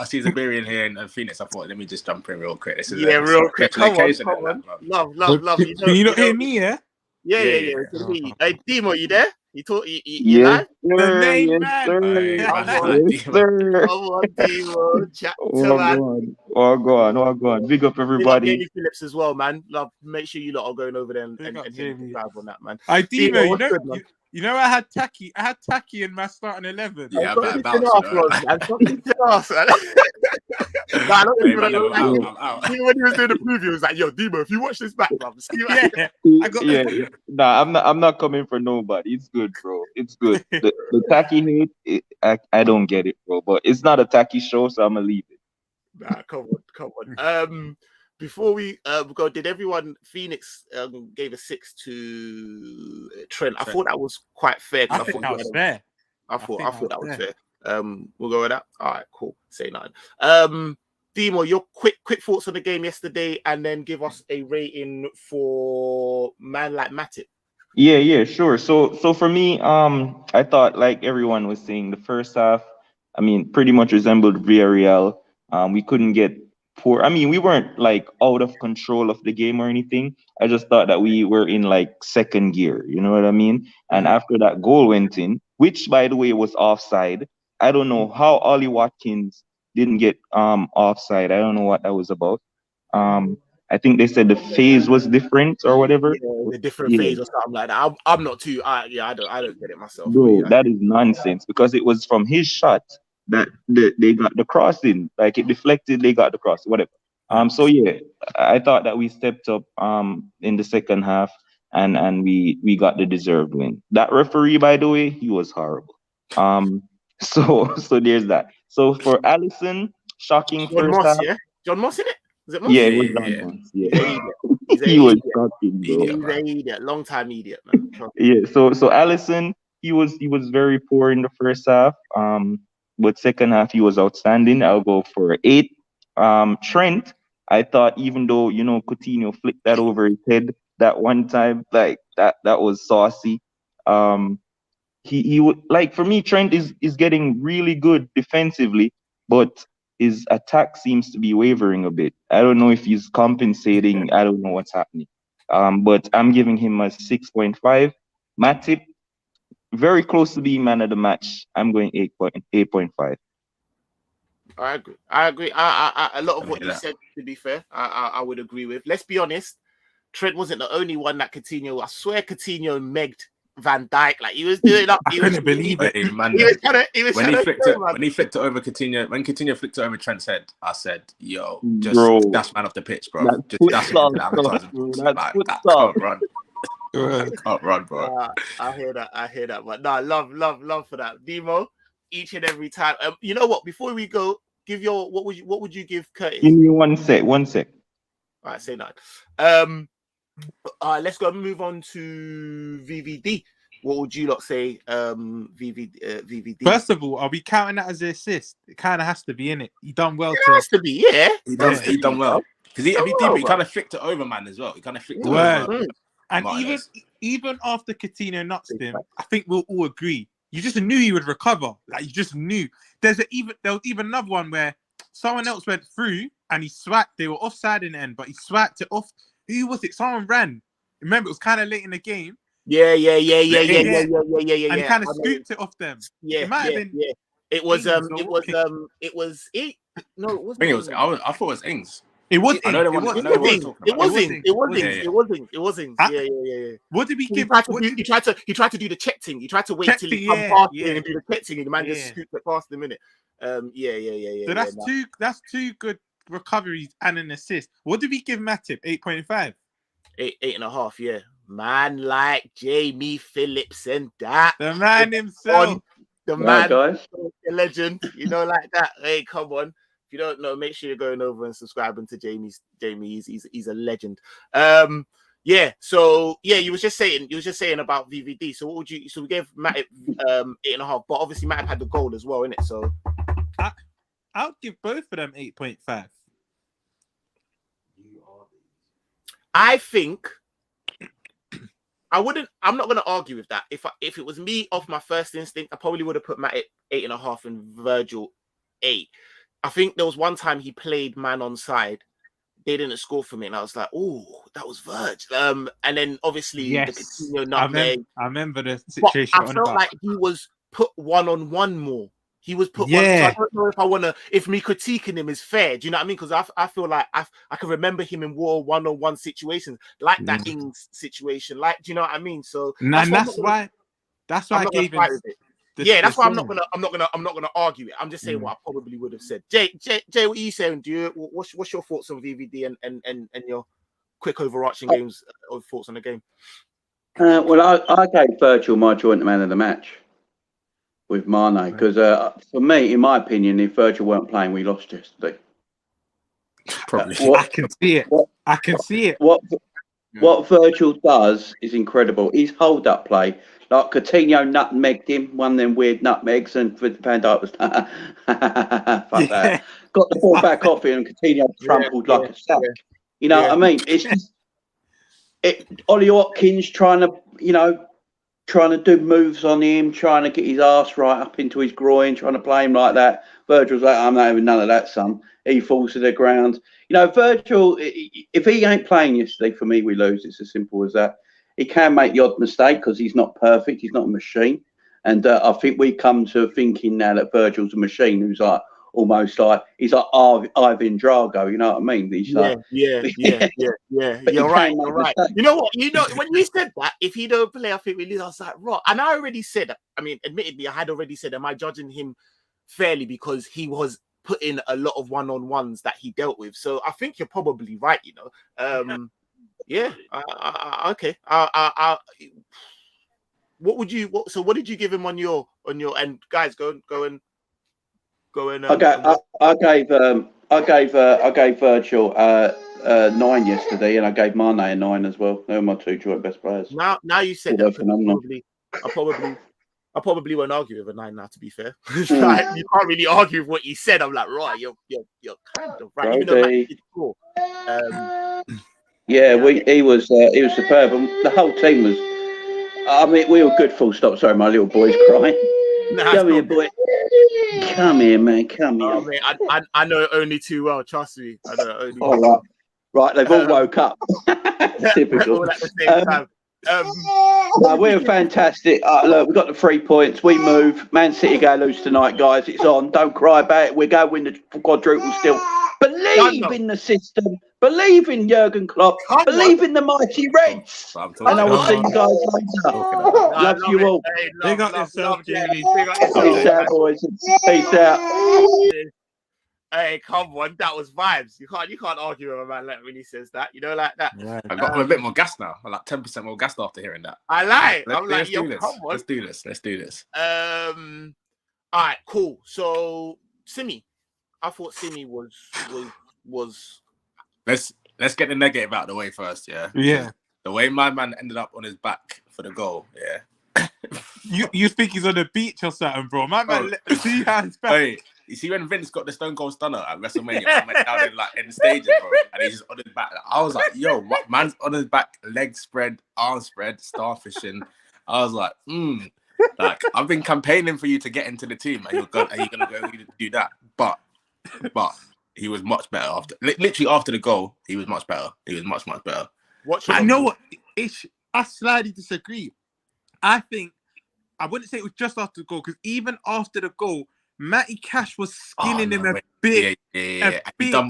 [SPEAKER 2] in here in Phoenix. I thought, let me just jump in real quick. This is
[SPEAKER 1] real quick. Come on. Love.
[SPEAKER 2] Can you not hear me? Yeah.
[SPEAKER 1] Yeah. Hey, Demo, you there? You
[SPEAKER 5] yeah,
[SPEAKER 1] live?
[SPEAKER 2] The main man.
[SPEAKER 1] Come on, Demo. Chat to man.
[SPEAKER 5] Go on. Big up everybody.
[SPEAKER 1] Jamie Phillips as well, man. Love. Make sure you lot are going over there and subscribe on that, man.
[SPEAKER 2] Demo, you know, I had Taki in my starting 11.
[SPEAKER 1] Yeah, I'm out. Even when he was doing the preview, he was like, "Yo, Demo, if you watch this back, bro,
[SPEAKER 5] Nah, I'm not coming for nobody. It's good, bro. It's good. The Taki hate, I don't get it, bro. But it's not a Taki show, so I'm gonna leave it.
[SPEAKER 1] Nah, come on. Before we go, did everyone? Phoenix gave a 6 to Trent. I thought that was quite fair.
[SPEAKER 2] I thought that was fair.
[SPEAKER 1] I thought that was fair. We'll go with that. All right, cool. Say nothing. Demo, your quick thoughts on the game yesterday, and then give us a rating for man like Matip.
[SPEAKER 5] Yeah, sure. So for me, I thought, like everyone was saying, the first half, I mean, pretty much resembled Villarreal. We couldn't get poor. I mean, we weren't like out of control of the game or anything. I just thought that we were in like second gear. You know what I mean? And after that goal went in, which by the way was offside. I don't know how Ollie Watkins didn't get offside. I don't know what that was about. I think they said the phase was different or whatever.
[SPEAKER 1] Yeah, the different phase or something like that. I'm not too. I don't get it myself.
[SPEAKER 5] Bro, that is nonsense because it was from his shot that they got the crossing. Like it deflected, they got the cross, whatever. So yeah, I thought that we stepped up in the second half and we got the deserved win. That referee, by the way, he was horrible. So there's that. So for Allison, shocking
[SPEAKER 1] John
[SPEAKER 5] first
[SPEAKER 1] Moss,
[SPEAKER 5] half.
[SPEAKER 1] yeah? John Moss in it? Is it Moss?
[SPEAKER 5] Yeah, it was
[SPEAKER 2] Yeah,
[SPEAKER 5] John
[SPEAKER 2] yeah.
[SPEAKER 5] Moss.
[SPEAKER 1] He's
[SPEAKER 5] Yeah.
[SPEAKER 1] an idiot. He's an
[SPEAKER 5] He was
[SPEAKER 1] idiot.
[SPEAKER 5] shocking, bro.
[SPEAKER 2] Idiot.
[SPEAKER 1] He's an idiot. Long time idiot, man. Trust me.
[SPEAKER 5] Yeah, so Allison, he was very poor in the first half. But second half he was outstanding. I'll go for 8. Trent, I thought even though Coutinho flicked that over his head that one time, like that was saucy. He would, like, for me, Trent is getting really good defensively, but his attack seems to be wavering a bit. I don't know if he's compensating. I don't know what's happening. But I'm giving him a 6.5. Matip, very close to being man of the match. I'm going 8.5.
[SPEAKER 1] I agree. A lot of what you said, to be fair, I would agree with. Let's be honest. Trent wasn't the only one that Coutinho. I swear, Coutinho megged Van Dijk. Like, he was doing up.
[SPEAKER 2] I couldn't believe it, man. When he flicked it over Coutinho, when Coutinho flicked it over Trent's head, I said, "Yo, just dash man off the pitch, bro. Just dash him into the advertising. Like, that can't run. Can't run, bro."
[SPEAKER 1] I hear that. But no, love for that, Demo. Each and every time. You know what? Before we go, give your what would you give Curtis?
[SPEAKER 5] Give me 1 sec. 1 sec.
[SPEAKER 1] All right, say that. Let's go and move on to VVD. What would you lot say, VVD?
[SPEAKER 6] First of all, are we counting that as an assist? It kind of has to be, innit? He done well.
[SPEAKER 1] It has to be, yeah.
[SPEAKER 2] He done well. Because he kind of flicked it over, man, as well. He kind of flicked it over.
[SPEAKER 6] And even after Coutinho nuts him, I think we'll all agree. You just knew he would recover. Like, you just knew. There was even another one where someone else went through and he swacked. They were offside in the end, but he swacked it off. Who was it? Someone ran. Remember, it was kind of late in the game.
[SPEAKER 1] Yeah.
[SPEAKER 6] And he kind of
[SPEAKER 1] I
[SPEAKER 6] scooped it off them.
[SPEAKER 1] Yeah,
[SPEAKER 6] it might have been.
[SPEAKER 1] Yeah. It was it. No, it wasn't.
[SPEAKER 2] I thought it was Ings.
[SPEAKER 6] It was.
[SPEAKER 1] It wasn't. Yeah.
[SPEAKER 6] What did we give?
[SPEAKER 1] He tried to do the check thing. He tried to wait till he come past and do the check thing, and the man just scooped it past him, innit?
[SPEAKER 6] So that's two good recoveries and an assist. What did we give Matip? 8.5.
[SPEAKER 1] 8.5. Yeah, man, like Jamie Phillips and that.
[SPEAKER 6] The man himself.
[SPEAKER 1] The man, guys. A legend. Like that. Hey, come on. If you don't know, make sure you're going over and subscribing to Jamie. He's a legend. So you was just saying about VVD. So what would you? So we gave Matip 8.5, but obviously Matip had the goal as well, innit? So
[SPEAKER 6] I'll give both of them 8.5.
[SPEAKER 1] I think I'm not going to argue with that. If it was me off my first instinct, I probably would have put Matip 8.5 and Virgil 8. I think there was one time he played man on side. They didn't score for me, and I was like, "Oh, that was Virgil." And then obviously the Coutinho nutmeg.
[SPEAKER 6] I remember the situation.
[SPEAKER 1] But I felt like he was put 1-on-1 more. He was put one. So I don't know if me critiquing him is fair. Do you know what I mean? Because I feel like I can remember him in war 1-on-1 situations like that Ings situation. Like, do you know what I mean? So
[SPEAKER 6] that's why I gave him.
[SPEAKER 1] That's why I'm not gonna argue it. I'm just saying what I probably would have said. Jay, what are you saying? What's your thoughts on VVD and your quick overarching games or thoughts on the game?
[SPEAKER 7] Well, I gave Virgil my joint man of the match with Mane because for me, in my opinion, if Virgil weren't playing, we lost yesterday.
[SPEAKER 2] Probably.
[SPEAKER 6] I can see it.
[SPEAKER 7] What Virgil does is incredible. His hold-up play, like Coutinho nutmegged him, one of them weird nutmegs, and Van Dijk was fuck that. Got the ball back off him, and Coutinho trampled like a sack. You know what I mean? It's just Ollie Watkins trying to do moves on him, trying to get his ass right up into his groin, trying to play him like that. Virgil's like, I'm not having none of that, son. He falls to the ground. Virgil, if he ain't playing yesterday, for me, we lose. It's as simple as that. He can make the odd mistake because he's not perfect. He's not a machine. And I think we come to thinking now that Virgil's a machine who's like almost like, he's like Ivan Drago, you know what I mean? He's like,
[SPEAKER 1] yeah. You're right. You know what? When you said that, if he don't play, I think we lose. I was like, right. And I already said, admittedly, I had already said, am I judging him fairly because he was put in a lot of one-on-ones that he dealt with. So I think you're probably right. Yeah. Okay. What would you? What did you give him on your? And guys, go and.
[SPEAKER 7] I gave Virgil 9 yesterday, and I gave Mane a 9 as well. They're my 2 joint best players.
[SPEAKER 1] Now you said that. I probably won't argue with a 9 now. To be fair, like, you can't really argue with what he said. I'm like, right, you're kind of right. Even though Matt did score.
[SPEAKER 7] He was superb, and the whole team was. I mean, we were good. Full stop. Sorry, my little boy's crying. Come here, boy. Come here, man. Come here.
[SPEAKER 1] Oh, man, I know it only too well. Trust me. I know it only.
[SPEAKER 7] All right. They've all woke up. Typical.
[SPEAKER 1] All at the same time.
[SPEAKER 7] We're fantastic. Look, we've got the 3 points. We move. Man City go loose tonight, guys. It's on. Don't cry about it. We're going to win the quadruple still. Believe in the system. Believe in Jurgen Klopp. Believe in the mighty Reds. And I will see you guys later. Love you all.
[SPEAKER 6] Big up yourself, Jamie.
[SPEAKER 7] Peace out, boys. Peace out.
[SPEAKER 1] Hey, come on, that was vibes. You can't argue with a man like when he says that. Like that.
[SPEAKER 8] Right. I'm a bit more gassed now. I'm like 10% more gassed after hearing that.
[SPEAKER 1] I like.
[SPEAKER 8] Let's do this. Let's do this.
[SPEAKER 1] All right, cool. So Simi, I thought Simi was.
[SPEAKER 8] Let's get the negative out of the way first. Yeah.
[SPEAKER 6] Yeah.
[SPEAKER 8] The way my man ended up on his back for the goal. Yeah.
[SPEAKER 6] You think he's on the beach or something, bro? My man, let the 2 hands back.
[SPEAKER 8] Hey, you see when Vince got the Stone Cold Stunner at WrestleMania, I went down in the stages, bro, and he's just on his back. I was like, yo, what? Man's on his back, legs spread, arms spread, starfishing. I was like, like I've been campaigning for you to get into the team, and are you gonna go do that? But he was much better after. Literally after the goal, he was much better. He was much better.
[SPEAKER 6] I know what. I slightly disagree. I think I wouldn't say it was just after the goal, because even after the goal, Matty Cash was skinning him a bit.
[SPEAKER 8] Yeah.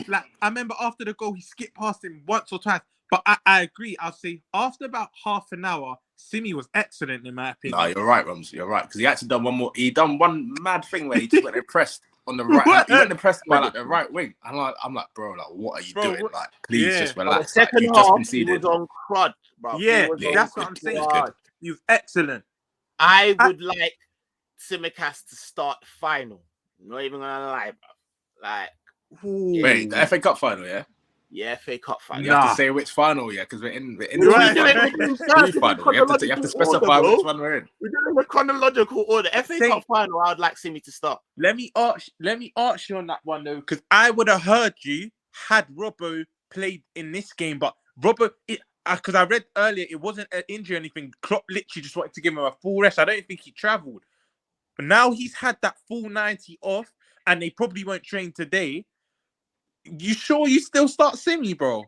[SPEAKER 6] Like, I remember after the goal, he skipped past him once or twice. But I agree. I'll say after about half an hour, Simi was excellent in my opinion.
[SPEAKER 8] No, you're right, Rums. You're right, because he actually done one more. He done one mad thing where he just went and pressed on the right. He went and pressed by like the right wing. I'm like, bro, like, what are you doing? Like, please just relax.
[SPEAKER 1] The second half, just conceded. He was on crud, bro.
[SPEAKER 6] Yeah, that's what I'm saying. He was excellent.
[SPEAKER 1] I would like Tsimikas to start the final. Not even gonna lie, bro. Like,
[SPEAKER 8] wait, the FA Cup final, yeah?
[SPEAKER 1] Yeah, FA Cup final.
[SPEAKER 8] You have to say which final, yeah, because we're in the final. You have to specify which one we're in.
[SPEAKER 1] We're doing the chronological order. FA Cup final, I would like Simi to start.
[SPEAKER 6] Let me ask you on that one though, because I would have heard you had Robbo played in this game, but Robbo, because I read earlier it wasn't an injury or anything. Klopp literally just wanted to give him a full rest. I don't think he travelled. But now he's had that full 90 off, and they probably won't train today. You sure you still start Simi, bro?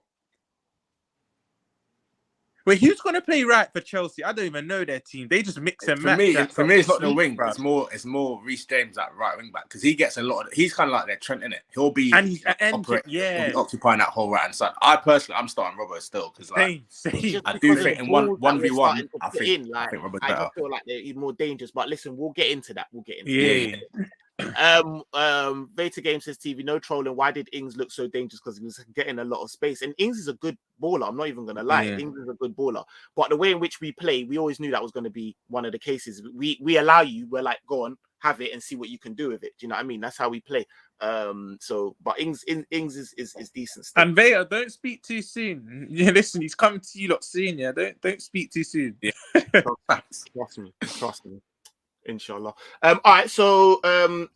[SPEAKER 6] Wait, who's going to play right for Chelsea? I don't even know their team. They just mix and match.
[SPEAKER 8] For me, it's not the wing, bro. It's more Reece James at right wing back, because he gets a lot of. He's kind of like their Trent, innit? He'll be occupying that whole right hand side. I'm starting Robbo still, because
[SPEAKER 6] same.
[SPEAKER 8] I do think in 1v1, I think Robbo's better.
[SPEAKER 1] I feel like he's more dangerous. But listen, we'll get into that.
[SPEAKER 6] Yeah.
[SPEAKER 1] Veta Game says TV, no trolling. Why did Ings look so dangerous? Because he was getting a lot of space, and Ings is a good baller. I'm not even gonna lie. Ings is a good baller, but the way in which we play, we always knew that was going to be one of the cases. We allow you. We're like, go on, have it, and see what you can do with it. Do you know what I mean? That's how we play. But Ings is decent stuff.
[SPEAKER 6] And Veta, don't speak too soon. Yeah, listen, he's coming to you lot soon. Yeah, don't speak too soon.
[SPEAKER 8] Yeah.
[SPEAKER 1] Trust me. Inshallah. All right, so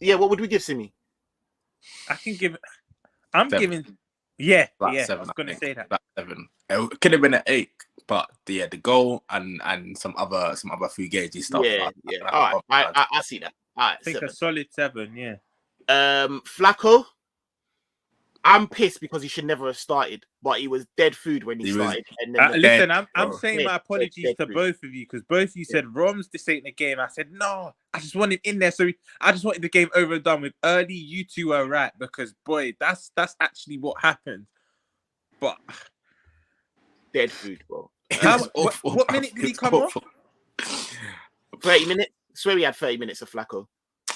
[SPEAKER 1] what would we give Simi?
[SPEAKER 6] I can give. I'm 7. Giving. Yeah, yeah. 7, I was going to say that.
[SPEAKER 8] 7. It could have been an 8, but the goal and some other fugazi stuff.
[SPEAKER 1] Yeah. All right, I see that. All right,
[SPEAKER 6] I think 7. A solid 7. Yeah.
[SPEAKER 1] Flacco. I'm pissed because he should never have started, but he was dead food when he started.
[SPEAKER 6] Listen, I'm saying my apologies to both of you, because both of you said, Roms, this ain't the game. I said, no, I just want him in there. So I just wanted the game over and done with early. You two are right, because, boy, that's actually what happened. But
[SPEAKER 1] dead food, bro.
[SPEAKER 6] What minute did he come off?
[SPEAKER 1] 30 minutes? I swear we had 30 minutes of Flacco.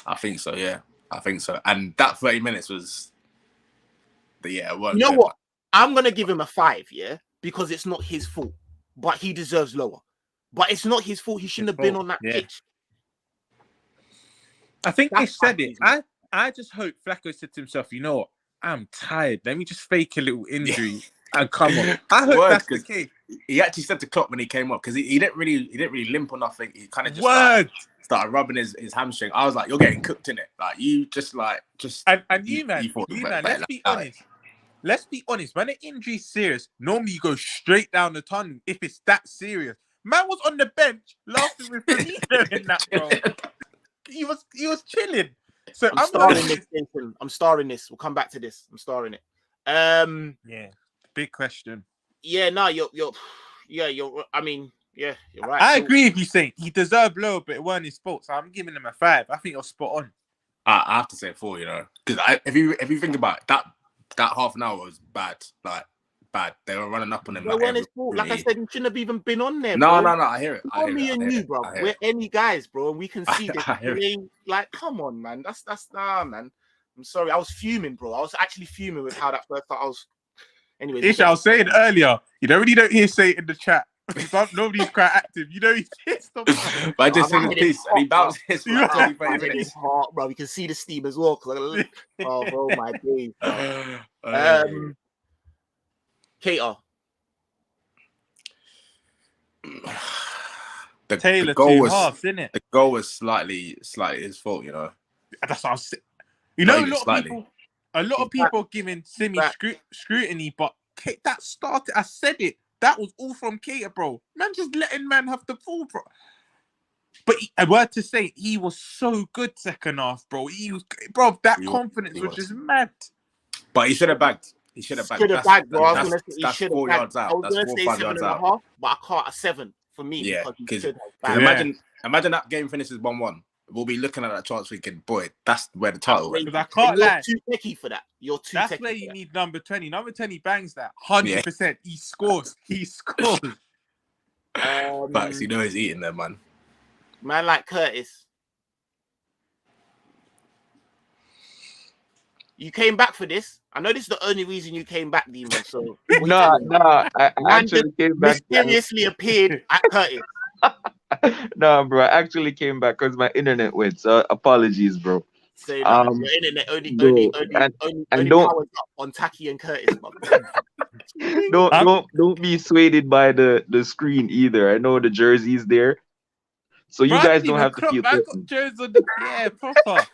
[SPEAKER 8] I think so, yeah. I think so. And that 30 minutes was it weren't
[SPEAKER 1] You know
[SPEAKER 8] good,
[SPEAKER 1] what? I'm gonna give him a 5, yeah, because it's not his fault, but he deserves lower. But it's not his fault. He shouldn't have been on that pitch.
[SPEAKER 6] I think they said it. I just hope Flacco said to himself, you know what? I'm tired. Let me just fake a little injury and come on. I hope that's the case.
[SPEAKER 8] He actually said to Klopp when he came up, because he didn't really limp or nothing. He kind of just started rubbing his hamstring. I was like, you're getting cooked in it. Like you just
[SPEAKER 6] and you man, let's be honest. When an injury's serious, normally you go straight down the tunnel if it's that serious. Man was on the bench laughing with Firmino in that, bro. He was chilling. So I'm
[SPEAKER 1] starring this. I'm starring this. We'll come back to this. I'm starring it.
[SPEAKER 6] Yeah, big question.
[SPEAKER 1] Yeah, no, you're I mean, yeah, you're right.
[SPEAKER 6] I agree with you saying he deserved lower, but it weren't his fault. So I'm giving him a 5. I think you're spot on.
[SPEAKER 8] I have to say 4, you know, because if you think about it, that half an hour was bad, like bad. They were running up on him.
[SPEAKER 1] Like I said, he shouldn't have even been on there.
[SPEAKER 8] No,
[SPEAKER 1] bro.
[SPEAKER 8] I hear it.
[SPEAKER 1] Me and you, bro. We're any guys, bro, and we can see this. Like, come on, man. That's man. I'm sorry. I was fuming, bro. I was actually fuming with how that first thought I was. Anyway,
[SPEAKER 6] Ish, I was saying earlier, you don't hear say it in the chat. Nobody's quite active. You know he's pissed off.
[SPEAKER 8] But I just said his piece and he bounced his
[SPEAKER 1] heart, bro. You can see the steam as well. Oh my days. Cater.
[SPEAKER 6] Taylor two halves, isn't it?
[SPEAKER 8] The goal was slightly his fault, you know.
[SPEAKER 6] That's what I was saying. You know, a lot of people giving Simi scrutiny, but that started. I said it. That was all from Cater, bro. Man, just letting man have the ball, bro. But a word to say, he was so good second half, bro. That confidence was just mad.
[SPEAKER 8] But he should have bagged. He should have bagged, bro. I was going to say
[SPEAKER 1] he should have bagged. I was going to say 7.5, but I caught a 7 for me.
[SPEAKER 8] Yeah, because imagine that game finishes 1-1. We'll be looking at that chance thinking, boy, that's where the title went.
[SPEAKER 6] Because I can't lie.
[SPEAKER 1] You're too techy for that.
[SPEAKER 6] That's where you need number 20. Number 20 bangs that 100%. He scores.
[SPEAKER 8] But you know he's eating there, man.
[SPEAKER 1] Man like Curtis. You came back for this. I know this is the only reason you came back, Demon. So
[SPEAKER 5] no, I actually came back.
[SPEAKER 1] Mysteriously appeared at Curtis.
[SPEAKER 5] No, bro, I actually came back because my internet went. So apologies, bro.
[SPEAKER 1] So your internet only powers up on Taki and Curtis.
[SPEAKER 5] Don't be swayed by the screen either. I know the jersey's there, so you guys don't have to feel.
[SPEAKER 6] I got jersey on the proper.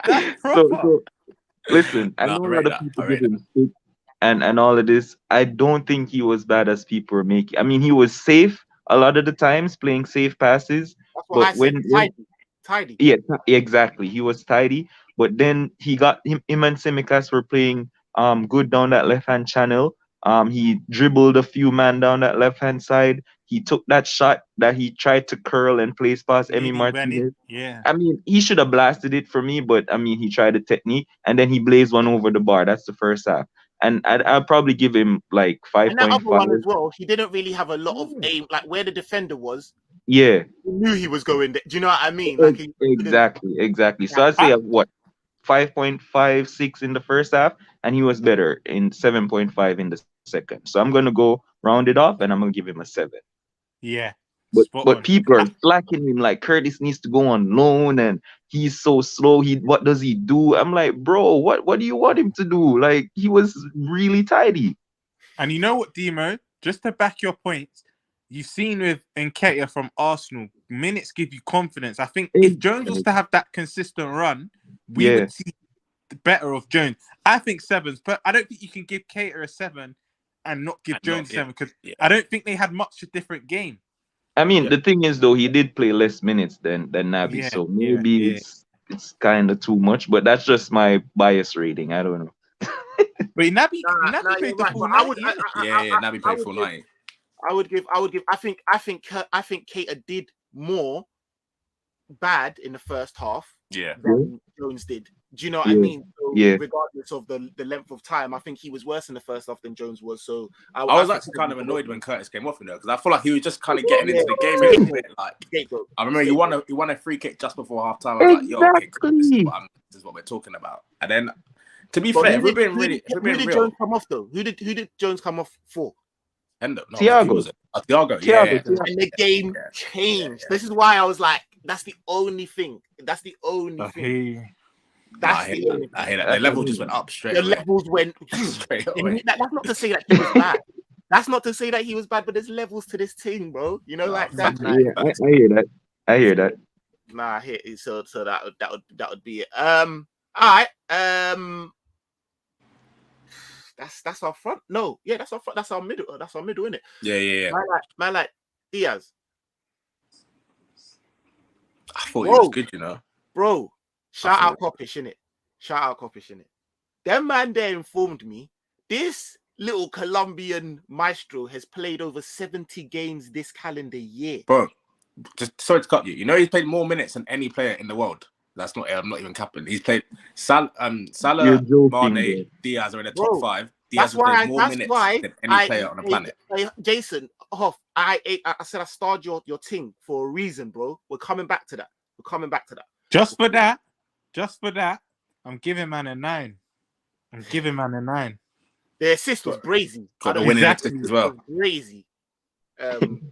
[SPEAKER 6] That's proper.
[SPEAKER 5] So, listen, I know a lot of people give him stick and all of this. I don't think he was bad as people were making. I mean, he was safe a lot of the times, playing safe passes.
[SPEAKER 1] That's what I said. Tidy.
[SPEAKER 5] Yeah, exactly. He was tidy, but then him and Tsimikas were playing good down that left-hand channel. He dribbled a few man down that left-hand side. He took that shot that he tried to curl and place past Emi Martinez.
[SPEAKER 6] Yeah.
[SPEAKER 5] I mean, he should have blasted it for me, but I mean, he tried the technique and then he blazed one over the bar. That's the first half. And I'll probably give him like 5.5.
[SPEAKER 1] And that other one as well, he didn't really have a lot of aim, like where the defender was.
[SPEAKER 5] Yeah.
[SPEAKER 1] He knew he was going there. Do you know what I mean? Like
[SPEAKER 5] Exactly. So I'd say 5.5, 6 in the first half, and he was better in 7.5 in the second. So I'm gonna go round it off and I'm gonna give him a 7.
[SPEAKER 6] Yeah.
[SPEAKER 5] But people are slacking him like Curtis needs to go on loan and he's so slow. What does he do? I'm like, bro, what do you want him to do? Like, he was really tidy.
[SPEAKER 6] And you know what, Demo? Just to back your points, you've seen with Nketiah from Arsenal, minutes give you confidence. I think if Jones was to have that consistent run, we would see the better of Jones. I think 7s, but I don't think you can give Nketiah a 7 and not give Jones 7 because I don't think they had much a different game.
[SPEAKER 5] I mean, the thing is, though, he did play less minutes than Naby, so maybe it's kind of too much. But that's just my bias rating. I don't know.
[SPEAKER 6] Wait, Naby played the full 90.
[SPEAKER 8] Naby played full 90.
[SPEAKER 1] I would give. I think Keita did more bad in the first half than Jones did. Do you know what I mean? So regardless of the length of time, I think he was worse in the first half than Jones was. So I was actually
[SPEAKER 8] kind of annoyed when Curtis came off in there because I feel like he was just kind of getting into the game a little bit. Like I remember he won a free kick just before half time. I was like, yo, okay, cool, this is what is what we're talking about. And then, to be
[SPEAKER 1] But
[SPEAKER 8] fair,
[SPEAKER 1] who
[SPEAKER 8] if we're
[SPEAKER 1] did,
[SPEAKER 8] being really, if we're
[SPEAKER 1] who
[SPEAKER 8] being
[SPEAKER 1] did
[SPEAKER 8] real,
[SPEAKER 1] Jones come off though? Who did Jones come off for?
[SPEAKER 8] Hendo, no,
[SPEAKER 5] Thiago.
[SPEAKER 8] who was it? Thiago, yeah.
[SPEAKER 1] And the game changed. This is why I was like, that's the only thing. That's the only thing. That's the only thing.
[SPEAKER 8] I hear that. The level just went up straight
[SPEAKER 1] The
[SPEAKER 8] away.
[SPEAKER 1] levels went
[SPEAKER 8] straight away.
[SPEAKER 1] That's not to say that he was bad. That's not to say that he was bad, but there's levels to this thing, bro. You know, like that.
[SPEAKER 5] Yeah, I hear that. I hear that.
[SPEAKER 1] Nah, I hear it. So that would be it. All right. That's our front. No, yeah, that's our front. That's our middle. That's our middle, isn't it?
[SPEAKER 8] Yeah.
[SPEAKER 1] Man, like Diaz.
[SPEAKER 8] I thought he was good, you know.
[SPEAKER 1] Bro, shout out Kopish, innit? Them man there informed me this little Colombian maestro has played over 70 games this calendar year.
[SPEAKER 8] Bro, just sorry to cut you. You know he's played more minutes than any player in the world. That's not. I'm not even capping. He's played Salah, Mane, Diaz are in the top 5. Diaz has played more minutes than any player on the planet.
[SPEAKER 1] Jason Hoff, I said I starred your thing for a reason, bro. We're coming back to that.
[SPEAKER 6] Just for that, I'm giving man a 9.
[SPEAKER 1] The assist was brazy.
[SPEAKER 8] Got the winning assist as well.
[SPEAKER 1] Brazy.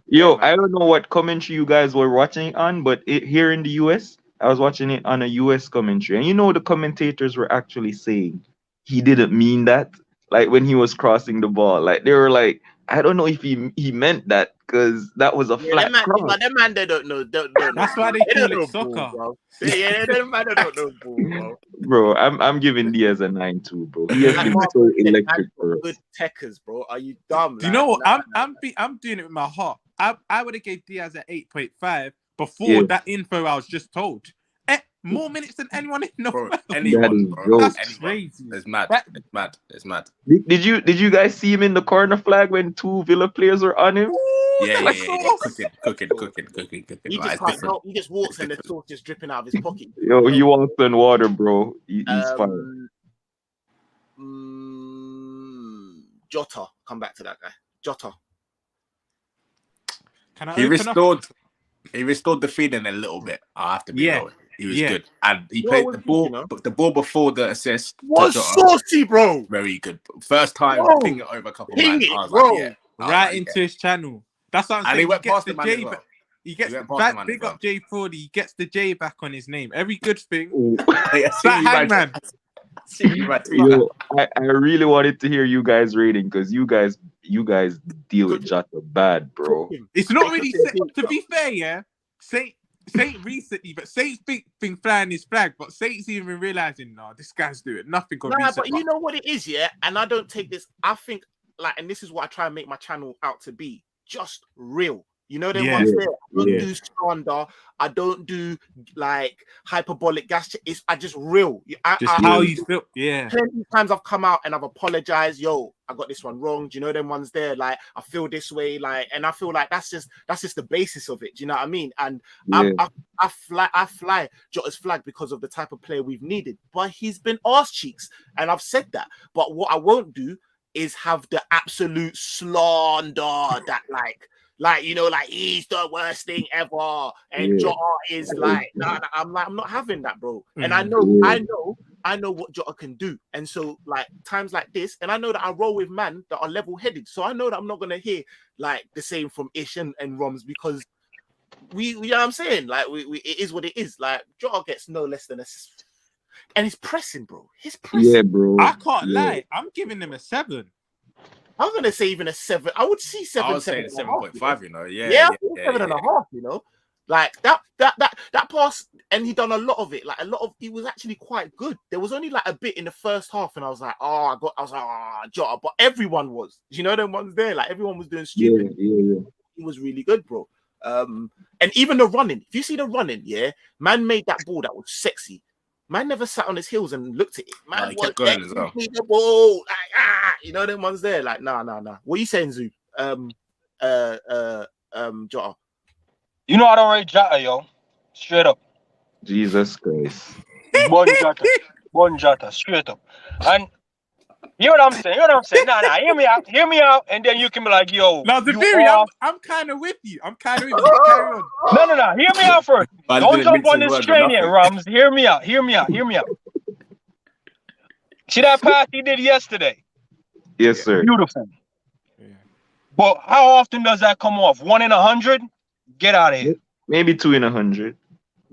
[SPEAKER 5] Yo, I don't know what commentary you guys were watching on, but here in the US, I was watching it on a US commentary, and you know the commentators were actually saying he didn't mean that. Like when he was crossing the ball, like they were like, I don't know if he meant that because that was a flat cross.
[SPEAKER 1] But them man, they don't know.
[SPEAKER 6] That's why they call it soccer.
[SPEAKER 1] Bro. Yeah, them man, they don't know ball, bro.
[SPEAKER 5] Bro, I'm giving Diaz a 9 too, bro. He has been so electric for us.
[SPEAKER 1] Good techers, bro. Are you dumb?
[SPEAKER 6] Do you know what? I'm doing it with my heart. I would have gave Diaz an 8.5 before that info I was just told. More minutes than anyone in the world.
[SPEAKER 8] Anyone, bro.
[SPEAKER 6] That's crazy.
[SPEAKER 8] It's mad. It's mad.
[SPEAKER 5] Did you guys see him in the corner flag when 2 Villa players were on him?
[SPEAKER 8] Yeah. Cooking.
[SPEAKER 1] He just can't help. He just walks and the sauce just dripping out of his pocket.
[SPEAKER 5] Yo, he walks on water, bro. He's fine.
[SPEAKER 1] Jota, come back to that guy. Jota.
[SPEAKER 8] He restored the feeling a little bit. I have to be real. He was good, and he played the ball before the assist.
[SPEAKER 1] Was saucy, bro.
[SPEAKER 8] Very good. First time, ping it over a couple of man. I was
[SPEAKER 1] bro.
[SPEAKER 8] Like,
[SPEAKER 6] right into his channel. That's what I'm saying.
[SPEAKER 8] And he went past the man as well.
[SPEAKER 6] He gets back, big up J Fordy. He gets the J back on his name. Every good thing.
[SPEAKER 5] Hangman. Yo, I really wanted to hear you guys rating because you guys deal with Jota bad, bro.
[SPEAKER 6] It's not really to be fair, yeah. Saint recently, but Saint's been flying his flag, but Saint's even realizing, no, this guy's doing nothing.
[SPEAKER 1] But you know what it is, yeah? And I don't take this, I think, like, and this is what I try and make my channel out to be, just real. You know, them ones there. I don't do slander. I don't do like hyperbolic gas. I just real.
[SPEAKER 6] How you feel. Yeah.
[SPEAKER 1] Plenty of times I've come out and I've apologized. Yo, I got this one wrong. Do you know them ones there? Like I feel this way. Like, and I feel like that's just the basis of it. Do you know what I mean? And I fly Jota's flag because of the type of player we've needed. But he's been arse cheeks, and I've said that. But what I won't do is have the absolute slander that like, you know, like he's the worst thing ever, and Jota is like, nah, I'm not having that, bro. And I know what Jota can do, and so like times like this, and I know that I roll with man that are level-headed, so I know that I'm not gonna hear like the same from Ish and Roms because we you know what I'm saying, like we it is what it is. Like Jota gets no less than and he's pressing, bro. He's pressing.
[SPEAKER 5] Yeah, bro.
[SPEAKER 6] I can't lie. I'm giving him a 7.
[SPEAKER 1] I was gonna say even a 7. I would see 7.
[SPEAKER 8] I was saying 7.5. You know,
[SPEAKER 1] 7.5. You know, like that pass, and he done a lot of it. Like he was actually quite good. There was only like a bit in the first half, and I was like, Jota. But everyone was, you know, them ones there. Like everyone was doing stupid.
[SPEAKER 5] Yeah.
[SPEAKER 1] He was really good, bro. And even the running. If you see the running, man made that ball that was sexy. Man never sat on his heels and looked at it. Man
[SPEAKER 8] he kept going as well.
[SPEAKER 1] The ball, like, you know them ones there. Like, nah. What are you saying, Zoo? Jota.
[SPEAKER 3] You know I don't rate Jota, yo. Straight up.
[SPEAKER 5] Jesus Christ.
[SPEAKER 3] Bon Jota, straight up. And you know what I'm saying? Nah, hear me out, and then you can be like, yo.
[SPEAKER 6] Now, the theory, I'm kind of with you. Carry on.
[SPEAKER 3] No. Hear me out first. Don't jump on this train yet, Rams. Hear me out. See that pass he did yesterday?
[SPEAKER 5] Yes, sir.
[SPEAKER 3] Beautiful. Yeah. But how often does that come off? 1 in 100? Get out of here.
[SPEAKER 5] Maybe 2 in 100.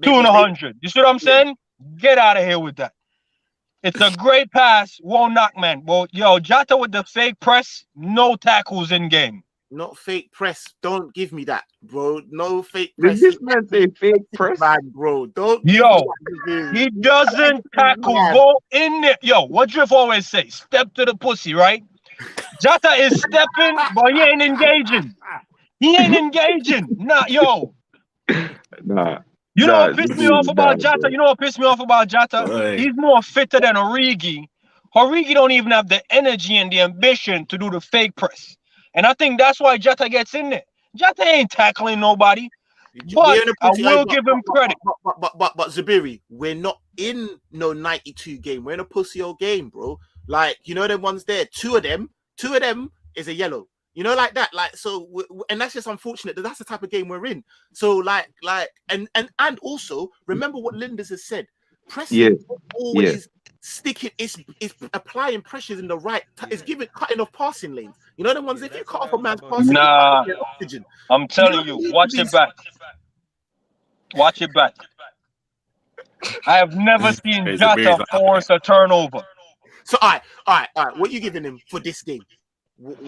[SPEAKER 3] 2 in 100. You see what I'm saying? Get out of here with that. It's a great pass. Won't knock, man. Well, yo, Jota with the fake press, no tackles in game.
[SPEAKER 1] Not fake press. Don't give me that, bro. No fake press.
[SPEAKER 5] Did this man say fake press?
[SPEAKER 1] Man, bro. Don't.
[SPEAKER 3] Yo, he doesn't tackle. Go in there. Yo, what Drift always say? Step to the pussy, right? Jota is stepping, but he ain't engaging. He ain't engaging. Nah, yo.
[SPEAKER 5] Nah.
[SPEAKER 3] You know what pissed me off about Jota? You know what pissed me off about Jota?
[SPEAKER 8] Right.
[SPEAKER 3] He's more fitter than Origi. Origi don't even have the energy and the ambition to do the fake press. And I think that's why Jota gets in there. Jota ain't tackling nobody. But I will give him credit.
[SPEAKER 1] But Zabiri, we're not in no 92 game. We're in a pussy old game, bro. Like, you know them ones there. Two of them is a yellow. You know, like that. Like, so, and that's just unfortunate that that's the type of game we're in. So, and also remember what Linders has said. Pressing always sticking. It's applying pressures in the right. It's cutting off passing lanes. You know the ones if you cut off a man's passing.
[SPEAKER 3] Nah, oxygen. I'm telling you, watch it back. Watch it back. I have never seen Jota force a turnover.
[SPEAKER 1] So, all right. What are you giving him for this game?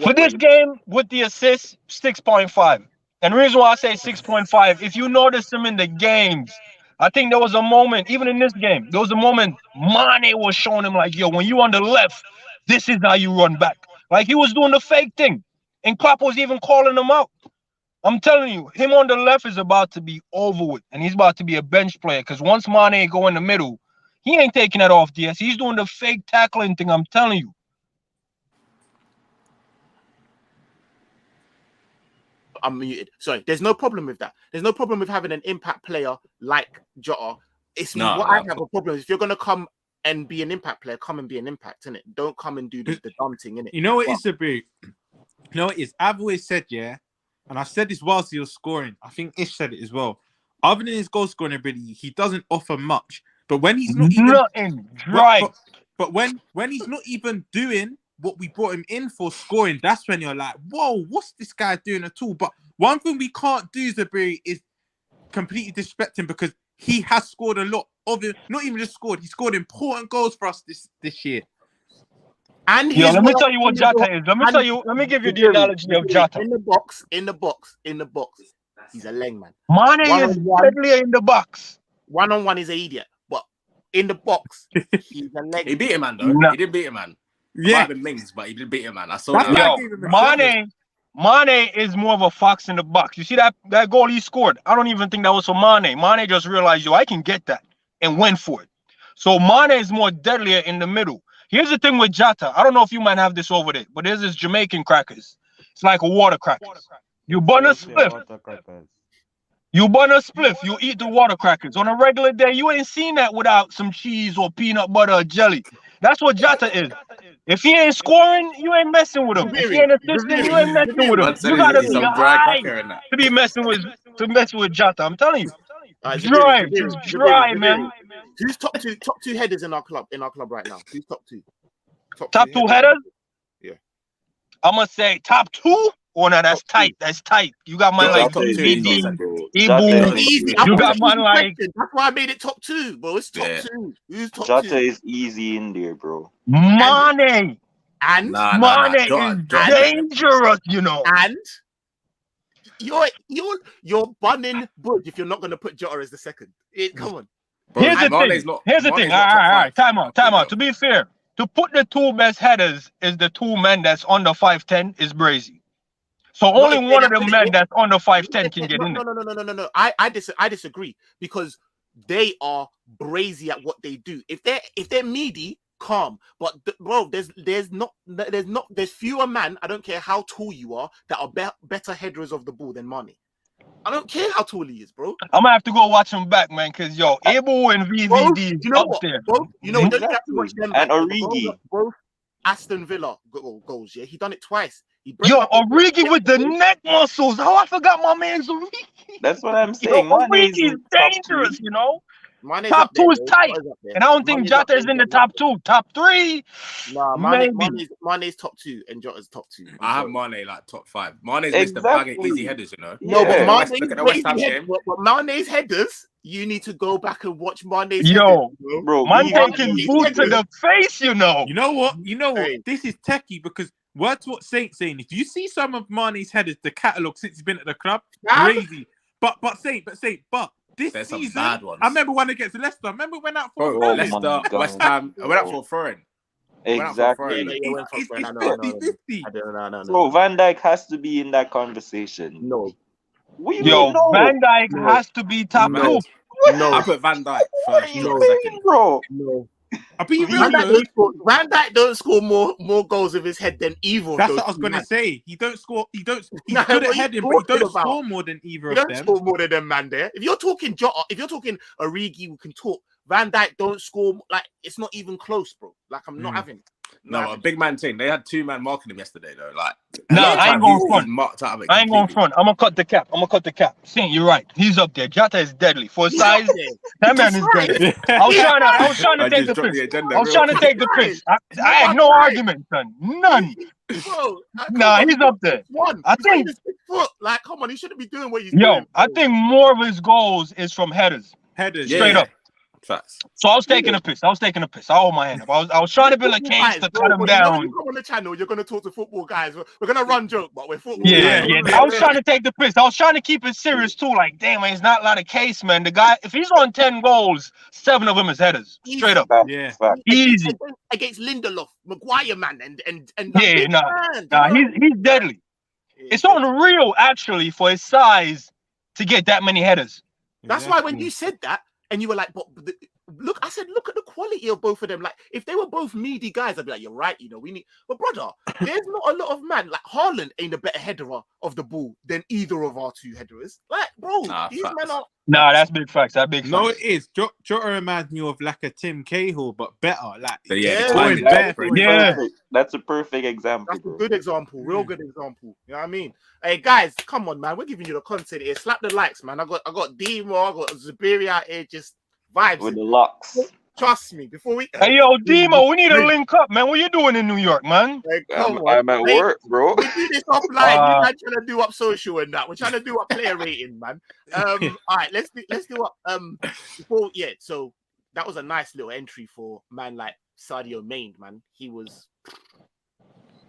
[SPEAKER 3] For this game, with the assist, 6.5. And the reason why I say 6.5, if you notice him in the games, I think there was a moment, even in this game, there was a moment Mane was showing him like, yo, when you on the left, this is how you run back. Like he was doing the fake thing. And Klopp was even calling him out. I'm telling you, him on the left is about to be over with. And he's about to be a bench player. Because once Mane go in the middle, he ain't taking that off DS. He's doing the fake tackling thing, I'm telling you.
[SPEAKER 1] I'm muted. Sorry, there's no problem with that. There's no problem with having an impact player like Jota. I have a problem is if you're gonna come and be an impact player, come and be an impact, innit? Don't come and do the dumb thing, innit?
[SPEAKER 6] You know what it is, Sabu? You know what it is? I've always said, yeah, and I said this whilst he was scoring. I think Ish said it as well. Other than his goal scoring ability, he doesn't offer much. But when he's not even but when he's not even doing what we brought him in for scoring, that's when you're like, whoa, what's this guy doing at all? But one thing we can't do, Zabiri, is completely disrespect him because he has scored a lot of it. Not even just scored, he scored important goals for us this year.
[SPEAKER 1] And
[SPEAKER 3] let me tell you what Jota is. Let me give you the analogy of Jota.
[SPEAKER 1] In the box. He's a leg man.
[SPEAKER 3] Mane is deadly in the box.
[SPEAKER 1] 1-on-1 is an idiot, but in the box, he's a leg.
[SPEAKER 8] He beat him, man, though. No. He did beat him, man. Yeah, might have been Mings, but he did beat him, man. I saw that.
[SPEAKER 3] Mane is more of a fox in the box. You see that goal he scored? I don't even think that was for Mane. Mane just realized, yo, I can get that and went for it. So Mane is more deadlier in the middle. Here's the thing with Jota. I don't know if you might have this over there, but there's this Jamaican crackers. It's like a water cracker. You burn a spliff. You burn a spliff. You eat the water crackers. On a regular day, you ain't seen that without some cheese or peanut butter or jelly. That's what Jota is. If he ain't scoring, you ain't messing with him. If he ain't assisting, you ain't messing with him. You gotta be high to mess with Jota. I'm telling you. Dry, man.
[SPEAKER 1] Who's top two headers in our club right now? Who's top two?
[SPEAKER 3] Top two headers?
[SPEAKER 1] Yeah.
[SPEAKER 3] I'm gonna say top two. Oh no, that's tight. That's tight. You got my like
[SPEAKER 1] easy. You
[SPEAKER 3] got my like.
[SPEAKER 1] That's why I made it top two, bro. It's top two. Who's top
[SPEAKER 5] Jota
[SPEAKER 1] two?
[SPEAKER 5] is easy in there, bro.
[SPEAKER 3] Mane.
[SPEAKER 1] And
[SPEAKER 3] Mane is dangerous, you know.
[SPEAKER 1] And you're bunning Budge if you're not gonna put Jota as the second. Come on.
[SPEAKER 3] Bro, Here's the thing. All right. Time out. To be fair, to put the two best headers is the two men that's under 5'10" is Brazy. So only one of the men that's under 5'10" can get in there.
[SPEAKER 1] No. I disagree because they are brazy at what they do. If they're meaty, calm. But bro, there's fewer men. I don't care how tall you are that are better headers of the ball than Mane. I don't care how tall he is, bro.
[SPEAKER 3] I'm gonna have to go watch him back, man, because yo, Abo and VVD
[SPEAKER 1] you know
[SPEAKER 3] up
[SPEAKER 1] what,
[SPEAKER 3] there.
[SPEAKER 1] Bro, you know, don't you have to watch them
[SPEAKER 5] and Origi.
[SPEAKER 1] Both Aston Villa goals. Yeah, he done it twice.
[SPEAKER 3] Origi with the neck muscles. How I forgot my man's Origi.
[SPEAKER 5] That's what I'm saying.
[SPEAKER 3] Origi's dangerous, you know.
[SPEAKER 1] Mane's
[SPEAKER 3] Top
[SPEAKER 1] up there,
[SPEAKER 3] 2 is
[SPEAKER 1] bro.
[SPEAKER 3] tight.
[SPEAKER 1] Mane's up there.
[SPEAKER 3] And I don't think
[SPEAKER 1] Mane's up
[SPEAKER 3] Jota is
[SPEAKER 1] there,
[SPEAKER 3] in the
[SPEAKER 1] Jota's
[SPEAKER 3] top
[SPEAKER 1] up there.
[SPEAKER 3] 2. Top 3,
[SPEAKER 1] Nah,
[SPEAKER 3] maybe.
[SPEAKER 1] Mane's top 2 and Jota's top 2.
[SPEAKER 8] I have Mane like top 5. Mane's missed a bag of easy headers, you know.
[SPEAKER 1] No, but
[SPEAKER 8] Look
[SPEAKER 1] Mane's
[SPEAKER 8] at the West Ham
[SPEAKER 1] easy
[SPEAKER 8] game.
[SPEAKER 1] but Mane's headers, you need to go back and watch Mane's
[SPEAKER 3] Yo,
[SPEAKER 1] headers,
[SPEAKER 5] bro,
[SPEAKER 3] man taking boot to the face, you know.
[SPEAKER 6] You know what?
[SPEAKER 1] Hey.
[SPEAKER 6] This is techie because word to what Saint's saying. If you see some of Mane's headers, the catalogue since he's been at the club, crazy. But this
[SPEAKER 8] There's some
[SPEAKER 6] season,
[SPEAKER 8] bad ones.
[SPEAKER 6] I remember one against Leicester. I remember went out for
[SPEAKER 8] Bro, Leicester, West Ham. I went out for a foreign.
[SPEAKER 5] Exactly.
[SPEAKER 6] It's 50-50.
[SPEAKER 5] So Van Dijk has to be in that conversation.
[SPEAKER 1] No.
[SPEAKER 3] Yo, Van Dijk has to be top 2.
[SPEAKER 1] No.
[SPEAKER 8] I put Van Dijk first.
[SPEAKER 5] Second, bro.
[SPEAKER 1] No.
[SPEAKER 6] I'll be real.
[SPEAKER 1] Van Dijk don't score more goals with his head than either of
[SPEAKER 6] That's
[SPEAKER 1] those
[SPEAKER 6] what I was gonna
[SPEAKER 1] men.
[SPEAKER 6] say. He's good
[SPEAKER 1] Nah,
[SPEAKER 6] at
[SPEAKER 1] what you
[SPEAKER 6] heading, but he
[SPEAKER 1] talking
[SPEAKER 6] don't
[SPEAKER 1] about?
[SPEAKER 6] score more than either
[SPEAKER 1] You
[SPEAKER 6] of
[SPEAKER 1] don't
[SPEAKER 6] them.
[SPEAKER 1] score more than them, man. There. If you're talking Jota, if you're talking Origi, we can talk. Van Dijk don't score. Like it's not even close, bro. Like I'm not having.
[SPEAKER 8] No, a big man thing. They had 2 men marking him yesterday, though. Like,
[SPEAKER 3] I ain't going front.
[SPEAKER 8] Marked out of it
[SPEAKER 3] I ain't going front. I'm gonna cut the cap. Saint, you're right. He's up there. Jota is deadly for his size. That man is deadly. I was trying to take the piss. I was trying to take the piss. I had no argument, son. None.
[SPEAKER 1] Bro,
[SPEAKER 3] nah, he's up there. I think.
[SPEAKER 1] Like, come on, he shouldn't be doing what he's doing.
[SPEAKER 3] I think more of his goals is from headers. Straight up.
[SPEAKER 8] Facts.
[SPEAKER 3] So I was taking a piss. I hold my hand up. I was trying to build a case to cut him down.
[SPEAKER 1] When you come on the channel, you're gonna talk to football guys. We're gonna run joke, but we're football.
[SPEAKER 3] Yeah. I was trying to take the piss. I was trying to keep it serious too. Like, damn, man, it's not a lot of case, man. The guy, if he's on 10 goals, 7 of them is headers. Straight up.
[SPEAKER 6] Yeah.
[SPEAKER 3] Easy.
[SPEAKER 1] Against Lindelof, Maguire, man, and
[SPEAKER 3] he's deadly. It's unreal, actually, for his size to get that many headers.
[SPEAKER 1] That's why when you said that, and you were like, look, I said, look at the quality of both of them. Like, if they were both meaty guys, I'd be like, you're right, you know, we need. But brother, there's not a lot of man. Like, Haaland ain't a better header of the ball than either of our 2 headers. Like, bro, these men are.
[SPEAKER 3] Nah, that's big facts. That big facts.
[SPEAKER 6] No, it is. Jota reminds me of like a Tim Cahill, but better. Like,
[SPEAKER 5] that's a perfect example.
[SPEAKER 1] That's a good example, real good example. You know what I mean? Hey guys, come on, man. We're giving you the content here. Slap the likes, man. I got Demo, I got Zubiri out here, just vibes
[SPEAKER 5] with the locks.
[SPEAKER 1] Trust me. Before we
[SPEAKER 3] hey yo, Demo, we need to link up, man. What you doing in New York, man?
[SPEAKER 1] Hey,
[SPEAKER 5] I'm at work, bro.
[SPEAKER 1] We do this offline. We're not trying to do up social and that. We're trying to do up player rating, man. All right, let's do up before so that was a nice little entry for man like Sadio Mane, man. He was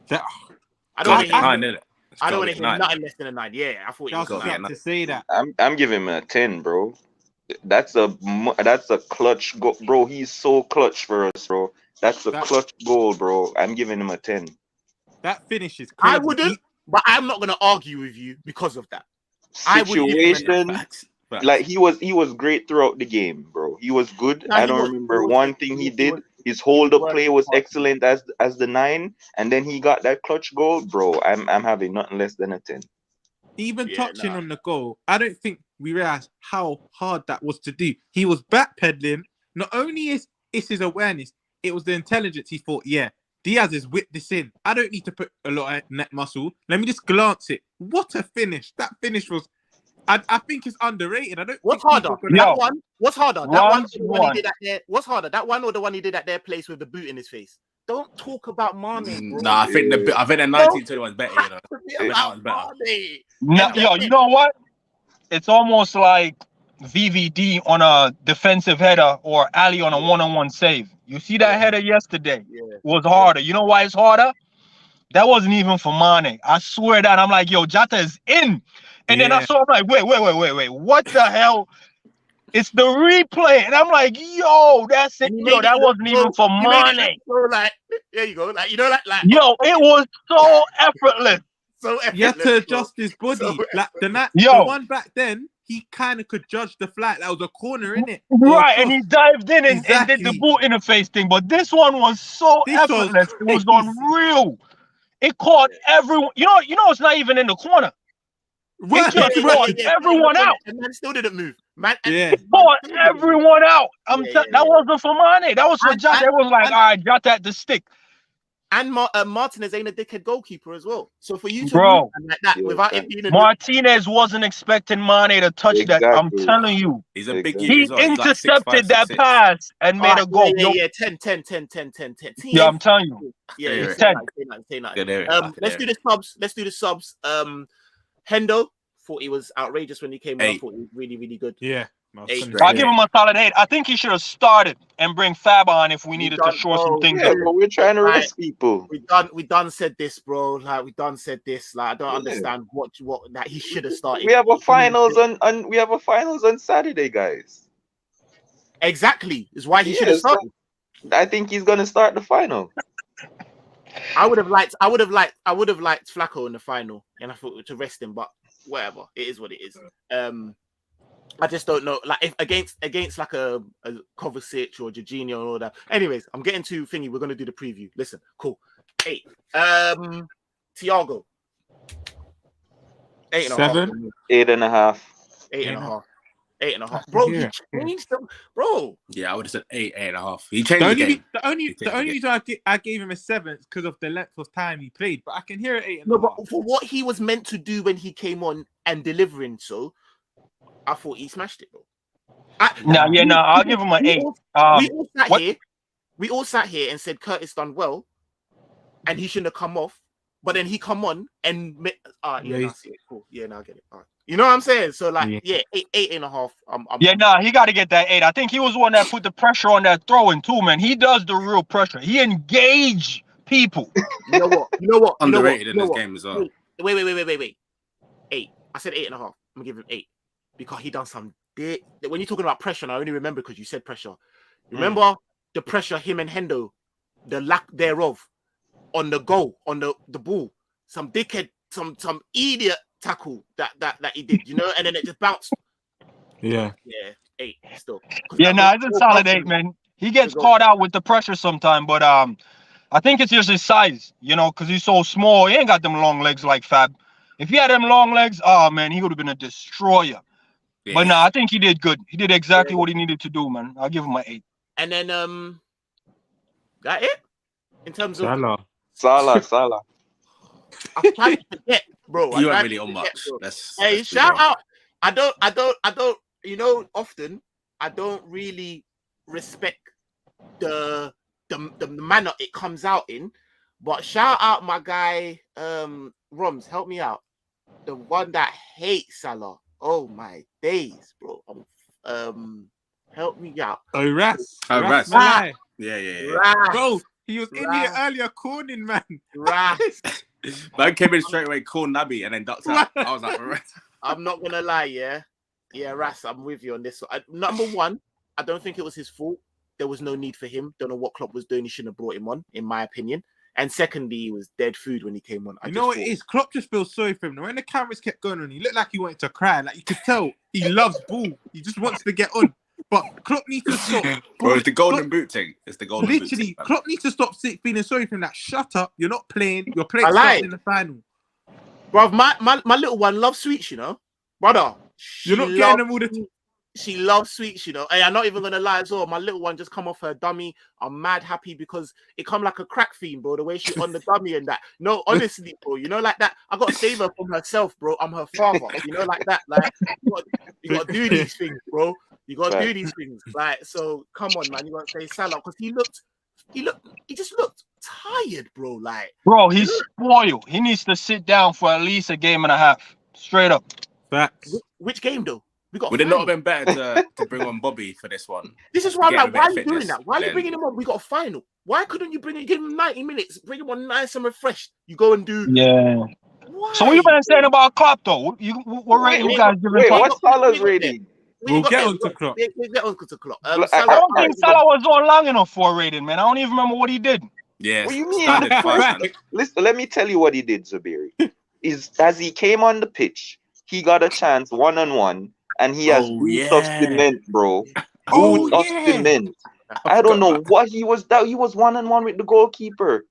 [SPEAKER 1] I don't want to hear nothing less than a 9. Yeah, I thought he was
[SPEAKER 6] to say that.
[SPEAKER 5] I'm giving him a 10, bro. That's a clutch goal, bro. He's so clutch for us, bro. That's a clutch goal, bro. I'm giving him a 10.
[SPEAKER 6] That finish is crazy.
[SPEAKER 1] I wouldn't, but I'm not gonna argue with you because of that.
[SPEAKER 5] Situation, like he was great throughout the game, bro. He was good. I don't remember one thing he did. His hold-up play was excellent as the 9, and then he got that clutch goal, bro. I'm having nothing less than a 10.
[SPEAKER 6] Even touching on the goal, I don't think we realized how hard that was to do. He was backpedaling. Not only is his awareness, it was the intelligence. He thought, Diaz has whipped this in. I don't need to put a lot of net muscle. Let me just glance it. What a finish! That finish was. I think it's underrated. I don't.
[SPEAKER 1] What's harder? That one? What's harder? That one or the one he did at there? What's harder? That one or the one he did at their place with the boot in his face? Don't talk about Mane, bro.
[SPEAKER 8] Nah, I think the 1921 is better, you know. I think that one's better.
[SPEAKER 3] No, yo, you know what? It's almost like VVD on a defensive header or Ali on a one-on-one save. You see that header yesterday was harder. You know why it's harder? That wasn't even for Mane. I swear that. I'm like, yo, Jota is in. And then I saw, I'm like, wait. What the hell? It's the replay. And I'm like, yo, that's it. Yo, that wasn't even for Mane.
[SPEAKER 1] So like, there you go. Like, you know, like
[SPEAKER 3] yo, it was so effortless.
[SPEAKER 1] So effortless.
[SPEAKER 6] You had to adjust his body.
[SPEAKER 1] So
[SPEAKER 6] like the one back then, he kind of could judge the flight. That was a corner, innit?
[SPEAKER 3] Right, and he dived in and did the boot interface thing. But this one was so effortless. It was unreal. It caught everyone. You know, it's not even in the corner. It just caught everyone out.
[SPEAKER 1] And man still didn't move. Man,
[SPEAKER 3] it caught everyone out. That wasn't for Mane. That was for Jota. It was like, all right, Jota at the stick.
[SPEAKER 1] And Martinez ain't a dickhead goalkeeper as well. So for you to
[SPEAKER 3] Bro,
[SPEAKER 1] move like that without it being
[SPEAKER 3] Martinez wasn't expecting Mane to touch that. I'm telling you.
[SPEAKER 8] He's a big
[SPEAKER 3] He
[SPEAKER 8] as well. He's like
[SPEAKER 3] intercepted
[SPEAKER 8] 6'5",
[SPEAKER 3] that
[SPEAKER 8] 6'6".
[SPEAKER 3] pass and made a goal.
[SPEAKER 1] Yeah, 10.
[SPEAKER 3] Yeah, I'm telling you.
[SPEAKER 1] Yeah,
[SPEAKER 3] it's
[SPEAKER 1] 10.
[SPEAKER 3] 10.
[SPEAKER 1] Let's do the subs. Let's do the subs. Hendo, thought he was outrageous when he came in. I thought he was really, really good.
[SPEAKER 6] Yeah.
[SPEAKER 3] I'll give him a solid 8. I think he should have started and bring Fab on if we needed to shore some things up.
[SPEAKER 5] But we're trying to rest people.
[SPEAKER 1] We done said this, bro. Like we done said this. Like I don't understand what that he should have started.
[SPEAKER 5] We have a finals on Saturday, guys.
[SPEAKER 1] Exactly. Is why he should have started.
[SPEAKER 5] I think he's gonna start the final.
[SPEAKER 1] I would have liked Flacco in the final, and I thought to rest him, but whatever. It is what it is. I just don't know, like if against like a Kovacic or Jorginho and all that. Anyways, I'm getting to thingy. We're gonna do the preview. Listen, cool. 8. Thiago. 8.5.
[SPEAKER 5] 7. 8.5.
[SPEAKER 1] 8.5. 8.5. Bro, he changed them, bro.
[SPEAKER 8] Yeah, I would have said 8, 8.5. He changed the game.
[SPEAKER 6] The only reason I gave him a 7 because of the length of time he played, but I can hear it 8.5.
[SPEAKER 1] No, but for what he was meant to do when he came on and delivering, so I thought he smashed it, bro.
[SPEAKER 3] I'll give him an 8.
[SPEAKER 1] We all sat here and said Curtis done well, and he shouldn't have come off. But then he come on and cool. Yeah, now I get it. All right. You know what I'm saying? So like, 8.5.
[SPEAKER 3] He got to get that 8. I think he was the one that put the pressure on that throwing too, man. He does the real pressure. He engage people.
[SPEAKER 1] You know what?
[SPEAKER 8] Underrated in this game as well.
[SPEAKER 1] Wait. 8. I said 8.5. I'm gonna give him 8 because he done some. When you're talking about pressure, and I only remember because you said pressure. Remember the pressure him and Hendo, the lack thereof. On the goal, on the ball, some dickhead, some idiot tackle that he did, you know, and then it just bounced.
[SPEAKER 6] Yeah,
[SPEAKER 1] 8 still.
[SPEAKER 3] It's a solid 8, man. He gets caught out with the pressure sometimes, but I think it's just his size, you know, because he's so small. He ain't got them long legs like Fab. If he had them long legs, oh man, he would have been a destroyer. Yeah. But I think he did good. He did exactly what he needed to do, man. I'll give him an 8.
[SPEAKER 1] And then that it in terms of
[SPEAKER 5] Salah.
[SPEAKER 1] I'm trying to forget, bro.
[SPEAKER 8] You weren't really on much.
[SPEAKER 1] Hey, shout out. I don't. You know, often I don't really respect the manner it comes out in. But shout out my guy, Roms. Help me out. The one that hates Salah. Oh my days, bro. Help me out.
[SPEAKER 6] Ras.
[SPEAKER 8] Yeah.
[SPEAKER 6] Bro. He was in here earlier corning, man.
[SPEAKER 1] Right.
[SPEAKER 8] Man came in straight away, called Naby, and then ducked out. I was like,
[SPEAKER 1] I'm not going to lie, yeah, Ras, I'm with you on this. Number one, I don't think it was his fault. There was no need for him. Don't know what Klopp was doing. He shouldn't have brought him on, in my opinion. And secondly, he was dead food when he came on.
[SPEAKER 6] You know what it is? Klopp just feels sorry for him. When the cameras kept going on, he looked like he wanted to cry. Like, you could tell he loves ball. He just wants to get on. But Klopp needs to stop.
[SPEAKER 8] Bro, it's the golden boot thing. It's the golden boot thing.
[SPEAKER 6] Literally, Klopp needs to stop feeling sorry for him. Like, shut up. You're not playing. You're playing something in the final.
[SPEAKER 1] Bro, my little one loves sweets, you know? Brother.
[SPEAKER 6] You're not getting them all the time.
[SPEAKER 1] She loves sweets, you know. Hey, I'm not even going to lie as well. My little one just come off her dummy. I'm mad happy because it come like a crack theme, bro. The way she on the dummy and that. No, honestly, bro. You know, like that. I got to save her from herself, bro. I'm her father. You know, like that. Like, you got to do these things, bro. You got to do these things. Like, so, come on, man. You got to say Salah because he just looked tired, bro. Like,
[SPEAKER 3] bro, he's spoiled. He needs to sit down for at least a game and a half. Straight up.
[SPEAKER 6] Facts.
[SPEAKER 1] Which game, though?
[SPEAKER 8] Would it not have been better to bring on Bobby for this one?
[SPEAKER 1] This is why I'm like, why are you doing that? Why are you bringing him on? We got a final. Why couldn't you give him 90 minutes, bring him on nice and refreshed? You go and do.
[SPEAKER 3] Yeah. Why? So what you been saying about Klopp though? What rating you guys giving?
[SPEAKER 5] What's Salah's rating?
[SPEAKER 6] We'll get on to Klopp.
[SPEAKER 1] We'll get on to Klopp.
[SPEAKER 3] I don't think Salah was on long enough for a rating, man. I don't even remember what he did.
[SPEAKER 8] Yeah.
[SPEAKER 5] What do you mean? Listen, let me tell you what he did, Zabiri. As he came on the pitch, he got a chance one-on-one. And he has boots of cement, bro. Boots of cement. I don't know what he was. He was one-on-one with the goalkeeper.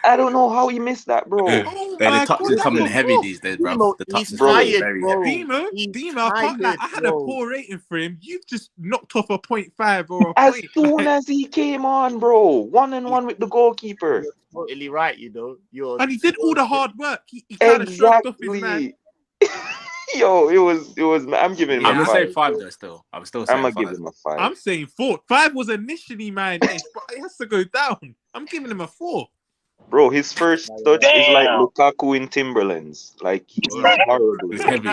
[SPEAKER 5] I don't know how he missed that, bro.
[SPEAKER 8] The touch is coming heavy these days, bro. The touch is very heavy.
[SPEAKER 6] Dima, I had a poor rating for him. You've just knocked off a 0.5 or a
[SPEAKER 5] as soon as he came on, bro. One-on-one with the goalkeeper.
[SPEAKER 1] totally right.
[SPEAKER 6] And he did all the hard work. He kind of shrugged off his man.
[SPEAKER 5] Yo, it was. I'm giving him.
[SPEAKER 8] I'm
[SPEAKER 5] a
[SPEAKER 8] gonna say
[SPEAKER 5] 5.
[SPEAKER 8] 5 though. Still, I'm still saying
[SPEAKER 5] I'm
[SPEAKER 8] 5.
[SPEAKER 5] gonna give him a 5.
[SPEAKER 6] I'm saying 4. 5 was initially mine-ish, but it has to go down. I'm giving him a 4.
[SPEAKER 5] Bro, his first touch is like Lukaku in Timberlands. Like he's horrible.
[SPEAKER 8] It's heavy.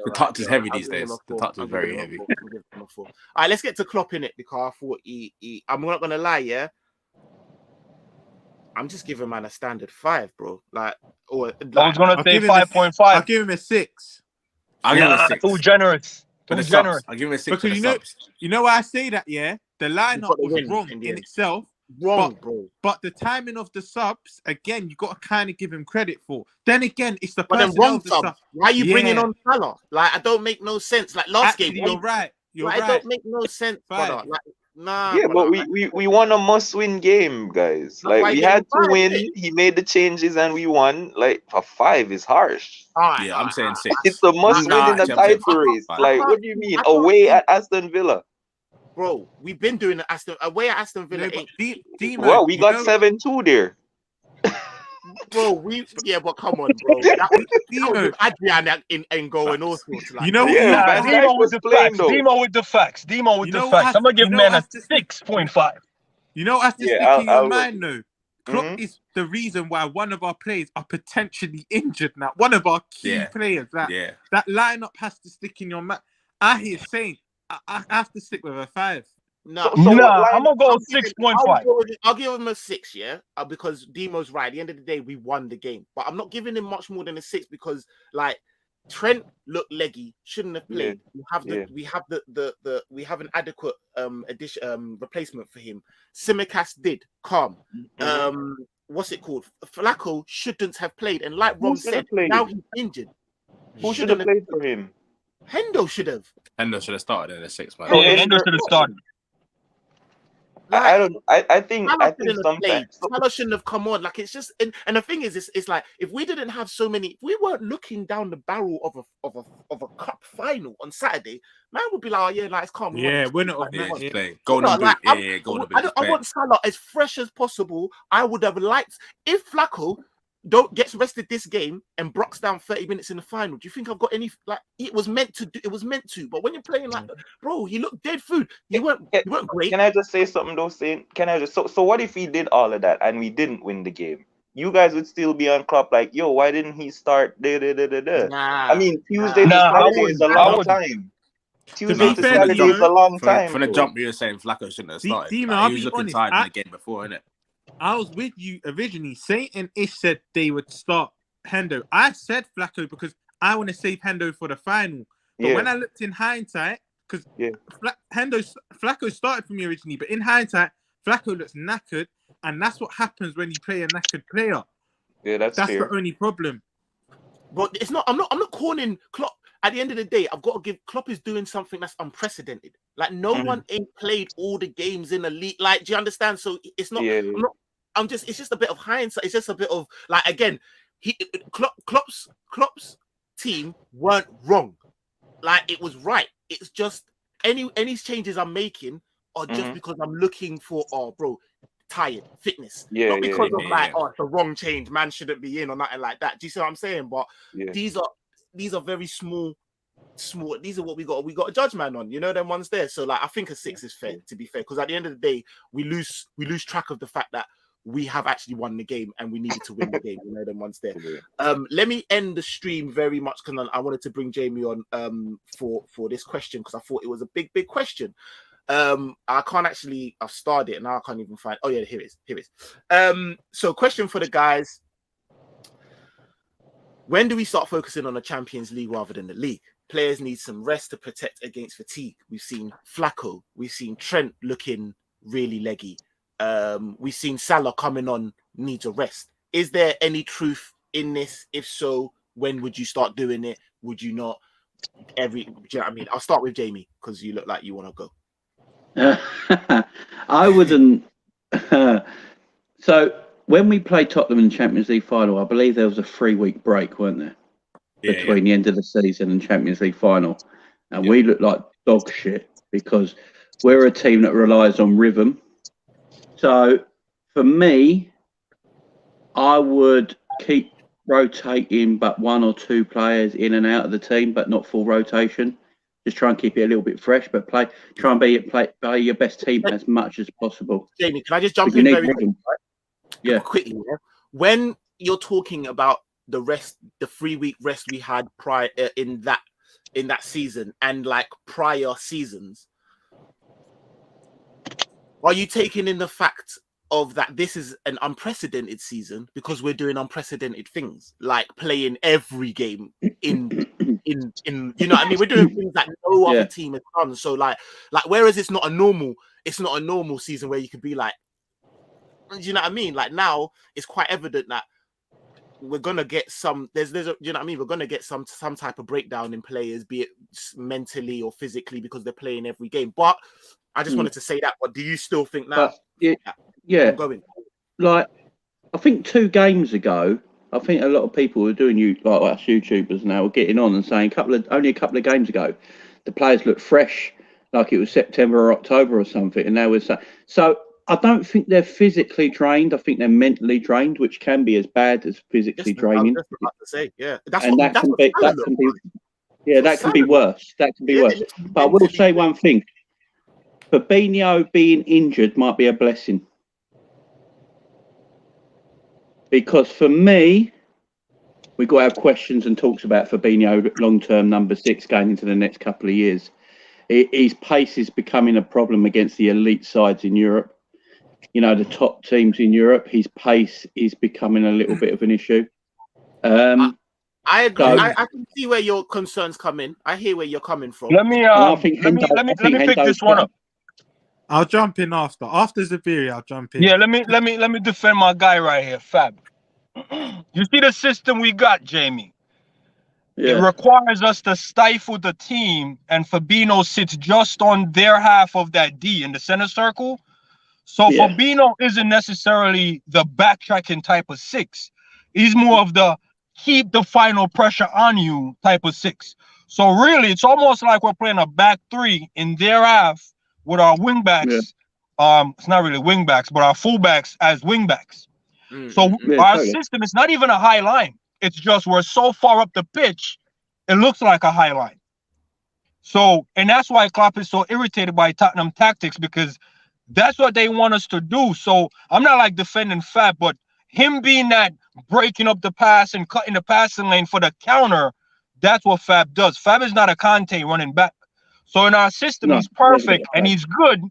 [SPEAKER 8] The touch is heavy these days. The touch is very heavy.
[SPEAKER 1] All right, let's get to Klopp in it because I thought I'm not gonna lie, yeah. I'm just giving man a standard 5, bro. I was
[SPEAKER 3] gonna say 5.5.
[SPEAKER 6] I'll give him a 6.
[SPEAKER 8] I'll give him a 6.
[SPEAKER 3] Too generous.
[SPEAKER 8] For the subs. I'll give him a 6
[SPEAKER 6] because
[SPEAKER 8] for the subs.
[SPEAKER 6] You know why I say that, yeah? The lineup was wrong in itself.
[SPEAKER 1] Bro.
[SPEAKER 6] But the timing of the subs, again, you got to kind of give him credit for. Then again, it's the
[SPEAKER 1] personnel
[SPEAKER 6] personnel
[SPEAKER 1] of the sub. Why are you bringing on Salah? Like, I don't make no sense. Like last game,
[SPEAKER 6] you're right.
[SPEAKER 1] It don't make no sense, brother. Like, nah.
[SPEAKER 5] Yeah,
[SPEAKER 1] brother,
[SPEAKER 5] but we won a must-win game, guys. Like we had to win. He made the changes and we won. Like a 5 is harsh.
[SPEAKER 8] Yeah, I'm saying 6.
[SPEAKER 5] It's a must-win in the title race. Like, what do you mean? Away at Aston Villa.
[SPEAKER 1] Bro, we've been doing away at Aston Villa.
[SPEAKER 5] Well, we got 7-2 there.
[SPEAKER 1] Bro, but come on, bro. That was Adrian in goal and all sorts. Like,
[SPEAKER 3] Demo with the facts. Demo with the facts. I'm gonna give man a 6.5.
[SPEAKER 6] You know, as to stick in your mind, though. Klopp is the reason why one of our players are potentially injured now. One of our key players. That lineup has to stick in your mind. I hear saying I have to stick with a 5.
[SPEAKER 1] No,
[SPEAKER 3] I'm gonna go 6.5.
[SPEAKER 1] I'll give him a 6, because Demo's right. At the end of the day, we won the game, but I'm not giving him much more than a 6 because, like, Trent looked leggy, shouldn't have played. We have an adequate replacement for him. Simicast did calm. What's it called? Flacco shouldn't have played, and like Ron said, now he's injured.
[SPEAKER 5] Who should have played for him?
[SPEAKER 1] Hendo should have.
[SPEAKER 8] Hendo should have started in the 6, man.
[SPEAKER 3] Hendo should have started.
[SPEAKER 5] Like, I think sometimes
[SPEAKER 1] Salah shouldn't have come on. Like, it's just, and the thing is, it's like if we didn't have so many, if we weren't looking down the barrel of a cup final on Saturday, man would be like, oh yeah, like it's calm.
[SPEAKER 6] We're not
[SPEAKER 8] playing. Go on the
[SPEAKER 1] I want Salah as fresh as possible. I would have liked if Flacco gets rested this game and Brock's down 30 minutes in the final. Do you think I've got any it was meant to do? It was meant to, but when you're playing like, bro, he looked dead food. You weren't great.
[SPEAKER 5] Can I just say something though? So what if he did all of that and we didn't win the game? You guys would still be on Klopp like, yo, why didn't he start? I mean, Tuesday to Saturday is a long time. Tuesday to Saturday is a long time.
[SPEAKER 8] From the jump, you were saying Flacco shouldn't have started. He was looking tired in the game before, innit?
[SPEAKER 6] I was with you originally. Saint and Ish said they would start Hendo. I said Flacco because I want to save Hendo for the final. But when I looked in hindsight, because Flacco started for me originally, but in hindsight, Flacco looks knackered, and that's what happens when you play a knackered player.
[SPEAKER 5] Yeah, that's
[SPEAKER 6] the only problem.
[SPEAKER 1] But it's not. I'm not calling Klopp. At the end of the day, I've got to give Klopp is doing something that's unprecedented. Like no one ain't played all the games in the league. Like, do you understand? So it's not. It's just a bit of hindsight. It's just a bit of like again, Klopp's team weren't wrong. Like it was right. It's just any changes I'm making are just because I'm looking for tired fitness. Not because of it's the wrong change. Man shouldn't be in or nothing like that. Do you see what I'm saying? But these are very small. These are what we got a judge man on, them ones there. So like I think a 6 is fair, to be fair, because at the end of the day we lose track of the fact that we have actually won the game and we needed to win the game, them ones there. Let me end the stream very much because I wanted to bring Jamie on for this question because I thought it was a big question. I can't actually, I've started it and now I can't even find. Oh yeah, here it is. So question for the guys: when do we start focusing on the Champions League rather than the league? Players need some rest to protect against fatigue. We've seen Flacco, we've seen Trent looking really leggy. We've seen Salah coming on, needs a rest. Is there any truth in this? If so, when would you start doing it? Would you not? Do you know what I mean? I'll start with Jamie because you look like you want to go.
[SPEAKER 7] I wouldn't. So when we played Tottenham in the Champions League final, I believe there was a 3-week break, weren't there? Between the end of the season and Champions League final. And we look like dog shit because we're a team that relies on rhythm. So for me, I would keep rotating, but 1 or 2 players in and out of the team, but not full rotation. Just try and keep it a little bit fresh, but try and play your best team as much as possible.
[SPEAKER 1] Jamie, can I just jump in very quickly? Right?
[SPEAKER 7] Yeah.
[SPEAKER 1] Quickly. Yeah? When you're talking about the 3-week rest we had prior in that season and like prior seasons, are you taking in the fact of that this is an unprecedented season because we're doing unprecedented things, like playing every game in you know what I mean? We're doing things that no other team has done. So like whereas it's not a normal season where you could be like, do you know what I mean? Like now it's quite evident that we're gonna get some. There's a, you know what I mean? We're gonna get some type of breakdown in players, be it mentally or physically, because they're playing every game. But I just wanted to say that. But do you still think now?
[SPEAKER 7] Yeah. Like I think 2 games ago, I think a lot of people were doing like us YouTubers now were getting on and saying only a couple of games ago, the players looked fresh, like it was September or October or something, and now we're saying so. I don't think they're physically trained. I think they're mentally trained, which can be as bad as physically training.
[SPEAKER 1] That's what I have to say. Yeah,
[SPEAKER 7] that can be worse. That can be worse. But I will say one thing: Fabinho being injured might be a blessing, because for me, we've got to have questions and talks about Fabinho, long-term number 6, going into the next couple of years. His pace is becoming a problem against the elite sides in Europe. You know, the top teams in Europe, his pace is becoming a little bit of an issue.
[SPEAKER 1] I agree. I can see where your concerns come in. I hear where you're coming from.
[SPEAKER 3] Let me pick this one up.
[SPEAKER 6] I'll jump in after Zabiri. I'll jump in.
[SPEAKER 3] Yeah, let me defend my guy right here, Fab. You see the system we got, Jamie. Yeah. It requires us to stifle the team, and Fabinho sits just on their half of that D in the center circle. So Fabinho isn't necessarily the backtracking type of 6. He's more of the keep the final pressure on you type of 6. So really, it's almost like we're playing a back 3 in their half with our wingbacks. It's not really wingbacks, but our fullbacks as wingbacks. So our system is not even a high line. It's just we're so far up the pitch, it looks like a high line. So, and that's why Klopp is so irritated by Tottenham tactics, because that's what they want us to do. So I'm not like defending Fab, but him being that breaking up the pass and cutting the passing lane for the counter, that's what Fab does. Fab is not a Conte running back. So in our system, he's perfect and he's good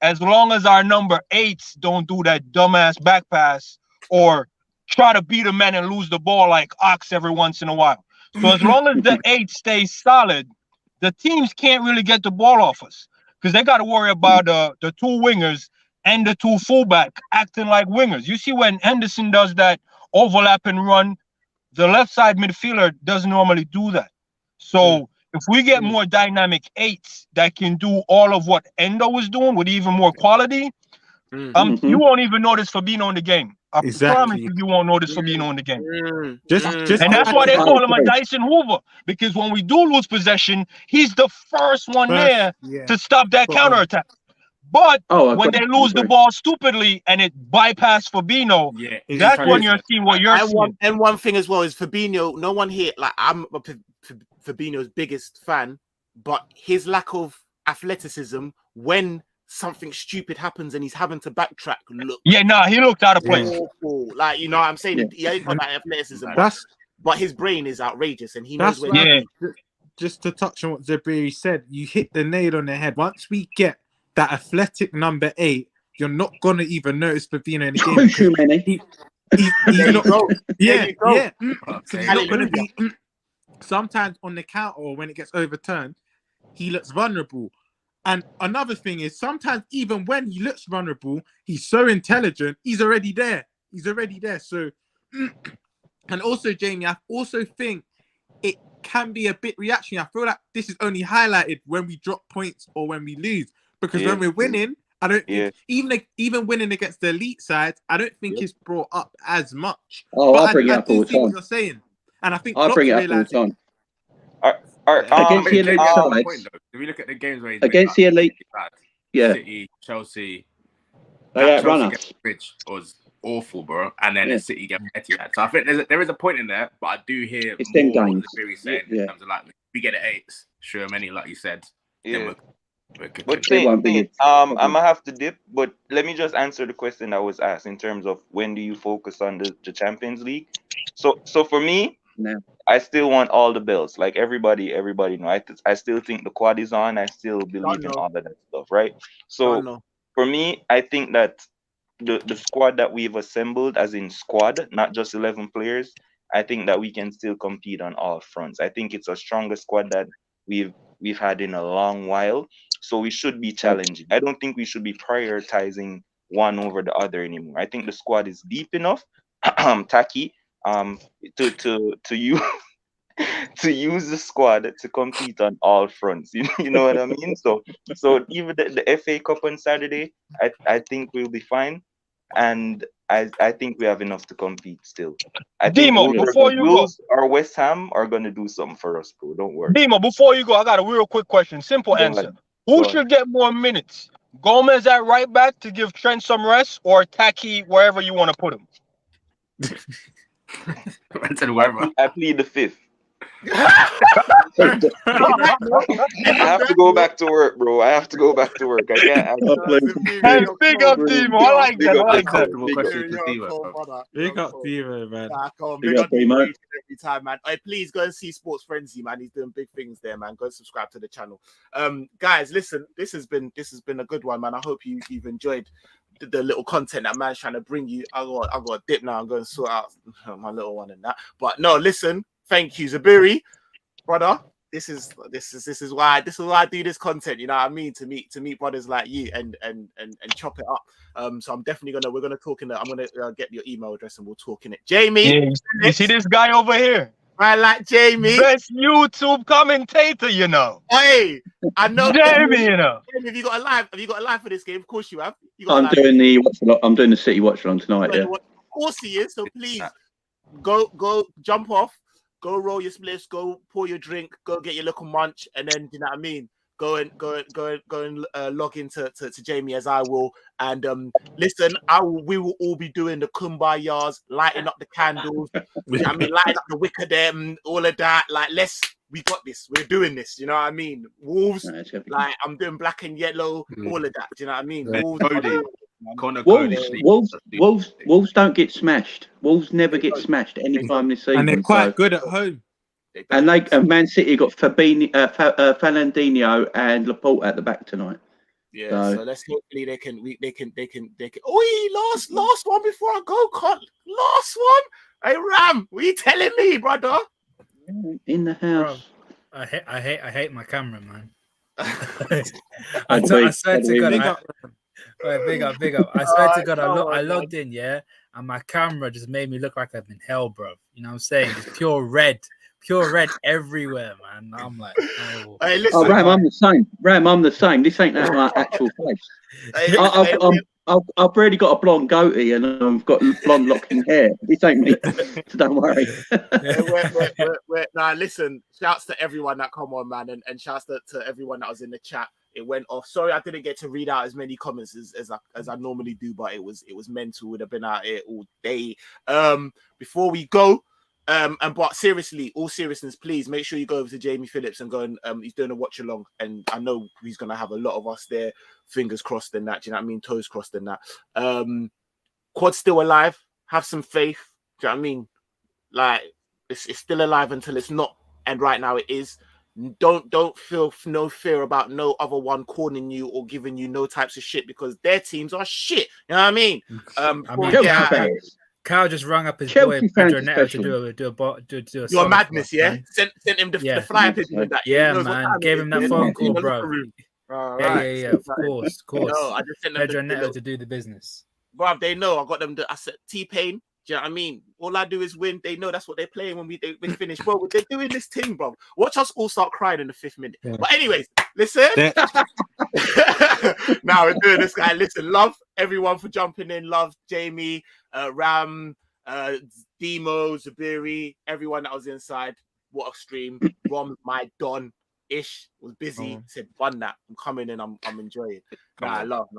[SPEAKER 3] as long as our number 8s don't do that dumbass back pass or try to beat a man and lose the ball like Ox every once in a while. So as long as the 8 stays solid, the teams can't really get the ball off us, because they got to worry about the 2 wingers and the 2 fullback acting like wingers. You see when Henderson does that overlap and run, the left side midfielder doesn't normally do that. So if we get more dynamic 8s that can do all of what Endo was doing with even more quality, you won't even notice Fabinho in the game. I promise you won't notice Fabinho in the game. And that's why they call him a Dyson Hoover, because when we do lose possession, he's the first one there to stop that counterattack. But when they lose the ball stupidly and it bypass Fabinho, that's when you're seeing what you're seeing.
[SPEAKER 1] And one thing as well is Fabinho, no one here, like I'm Fabinho's biggest fan, but his lack of athleticism when something stupid happens and he's having to backtrack.
[SPEAKER 3] He looked out of place.
[SPEAKER 1] Awful. Like, you know what I'm saying? He ain't got that athleticism. But his brain is outrageous and he knows where
[SPEAKER 6] just to touch on what Zabiri said, you hit the nail on the head. Once we get that athletic number 8, you're not gonna even notice Fabinho in the game. He's not gonna be sometimes on the counter or when it gets overturned, he looks vulnerable. And another thing is sometimes even when he looks vulnerable, he's so intelligent, he's already there. So, and also, Jamie, I also think it can be a bit reactionary. I feel like this is only highlighted when we drop points or when we lose. Because when we're winning, I don't think, even winning against the elite sides, I don't think it's brought up as much.
[SPEAKER 7] I bring it up all the time.
[SPEAKER 6] What you're saying. And I think
[SPEAKER 7] I bring it up all the time.
[SPEAKER 8] Against the elite sides, if we look at the games where
[SPEAKER 7] against the elite,
[SPEAKER 8] City, Chelsea,
[SPEAKER 7] they outrun us.
[SPEAKER 8] Bridge was awful, bro. And then City get Etihad. So I think there is a point in there, but I do hear
[SPEAKER 7] It's
[SPEAKER 8] more
[SPEAKER 7] them
[SPEAKER 8] what
[SPEAKER 7] games.
[SPEAKER 8] Zabiri saying in terms of like, we get an 8s, sure many, like you said.
[SPEAKER 5] Yeah.
[SPEAKER 8] We're good.
[SPEAKER 5] But
[SPEAKER 7] It won't be.
[SPEAKER 5] I'm gonna have to dip, but let me just answer the question that was asked in terms of when do you focus on the Champions League. So for me,
[SPEAKER 7] No.
[SPEAKER 5] I still want all the belts. Like everybody know. I still think the quad is on. I still believe in all of that stuff, right? So for me, I think that the squad that we've assembled, as in squad, not just 11 players, I think that we can still compete on all fronts. I think it's a stronger squad that we've had in a long while. So we should be challenging. I don't think we should be prioritizing one over the other anymore. I think the squad is deep enough, Taki, to you to use the squad to compete on all fronts. You know what I mean? So even the FA Cup on Saturday, I think we'll be fine. And I think we have enough to compete still. I think
[SPEAKER 3] Demo, before you go,
[SPEAKER 5] Wolves or West Ham are gonna do something for us, bro. Don't worry.
[SPEAKER 3] Demo, before you go, I got a real quick question. Simple answer. Who should get more minutes? Gomez at right back to give Trent some rest, or Taki wherever you want to put him?
[SPEAKER 5] I plead the fifth. I have to go back to work, bro. I have to go back to work. I can't.
[SPEAKER 3] Hey, big up, Demo. I like that. I like that.
[SPEAKER 6] Big up, Demo, man.
[SPEAKER 1] Big up, Demo. Every time, man. Hey, please go and see Sports Frenzy, man. He's doing big things there, man. Go and subscribe to the channel. Guys, listen. This has been a good one, man. I hope you've enjoyed the little content that man's trying to bring you. I got a dip now. I'm going to sort out my little one and that. But no, listen. Thank you, Zabiri, brother. This is why I do this content. You know what I mean? To meet brothers like you and chop it up. So I'm definitely we're gonna talk in it. I'm gonna get your email address and we'll talk in it. Jamie,
[SPEAKER 3] yeah, you see this guy over here?
[SPEAKER 1] I like Jamie,
[SPEAKER 3] best YouTube commentator, you know.
[SPEAKER 1] Hey, I know
[SPEAKER 3] Jamie, you know.
[SPEAKER 1] Jamie, have you got a live for this game? Of course you have.
[SPEAKER 7] I'm doing the watch-along. I'm doing the City watch-along tonight. Yeah.
[SPEAKER 1] Of course he is. So please go jump off. Go roll your spliffs, go pour your drink, go get your little munch, and then you know what I mean. Go and log into to Jamie as I will, and listen. We will all be doing the kumbayas, lighting up the candles. You know what I mean, lighting up the wicker, them, all of that. Like, we got this. We're doing this. You know what I mean? Wolves, like I'm doing black and yellow, all of that. Do you know what I mean?
[SPEAKER 7] Wolves don't get smashed. Wolves never get smashed any time this season.
[SPEAKER 6] And they're quite good at home.
[SPEAKER 7] And Man City got Fernandinho and Laporte at the back tonight.
[SPEAKER 1] Yeah, so let's hopefully they can. Oh, last one before I go, last one. Hey Ram, what are you telling me, brother?
[SPEAKER 7] In the house.
[SPEAKER 9] Bro, I hate my camera, man.
[SPEAKER 7] I
[SPEAKER 9] swear to God. Big up. I swear to God, I logged in, yeah, and my camera just made me look like I'm in hell, bro. You know what I'm saying? It's pure red everywhere, man. I'm like, oh.
[SPEAKER 1] Hey, listen,
[SPEAKER 7] Ram, I'm the same. This ain't my actual face. I've already got a blonde goatee and I've got blonde locking hair. This ain't me. So don't worry.
[SPEAKER 1] Nah, listen, shouts to everyone that come on, man, and shouts to everyone that was in the chat. It went off. Sorry, I didn't get to read out as many comments as I normally do, but it was mental. Would have been out here all day. Before we go, but seriously, all seriousness, please make sure you go over to Jamie Phillips and go and he's doing a watch along, and I know he's gonna have a lot of us there. Fingers crossed and that. Do you know what I mean? Toes crossed and that. Quad's still alive. Have some faith. Do you know what I mean? Like it's still alive until it's not, and right now it is. Don't feel no fear about no other one cornering you or giving you no types of shit, because their teams are shit. You know what I mean?
[SPEAKER 9] Kyle just rang up his boy Pedro Neto to do a
[SPEAKER 1] Your madness, yeah? Sent him the flyer picture and that.
[SPEAKER 9] Yeah, man. Gave him that phone call, bro. Yeah. Of course.
[SPEAKER 1] No, I just sent them
[SPEAKER 9] Pedro Neto to do the business.
[SPEAKER 1] Bro, they know. I got them. I said T-Pain. Do you know what I mean? All I do is win. They know that's what they're playing when we finish. Bro, they're doing this thing, bro. Watch us all start crying in the 5th minute. Yeah. But anyways, listen. Now we're doing this, guy. Listen, love everyone for jumping in. Love Jamie, Ram, Demo, Zabiri, everyone that was inside. What a stream. Rom, my Don, Ish was busy. Said, fun that. I'm coming in. I'm enjoying it. I love.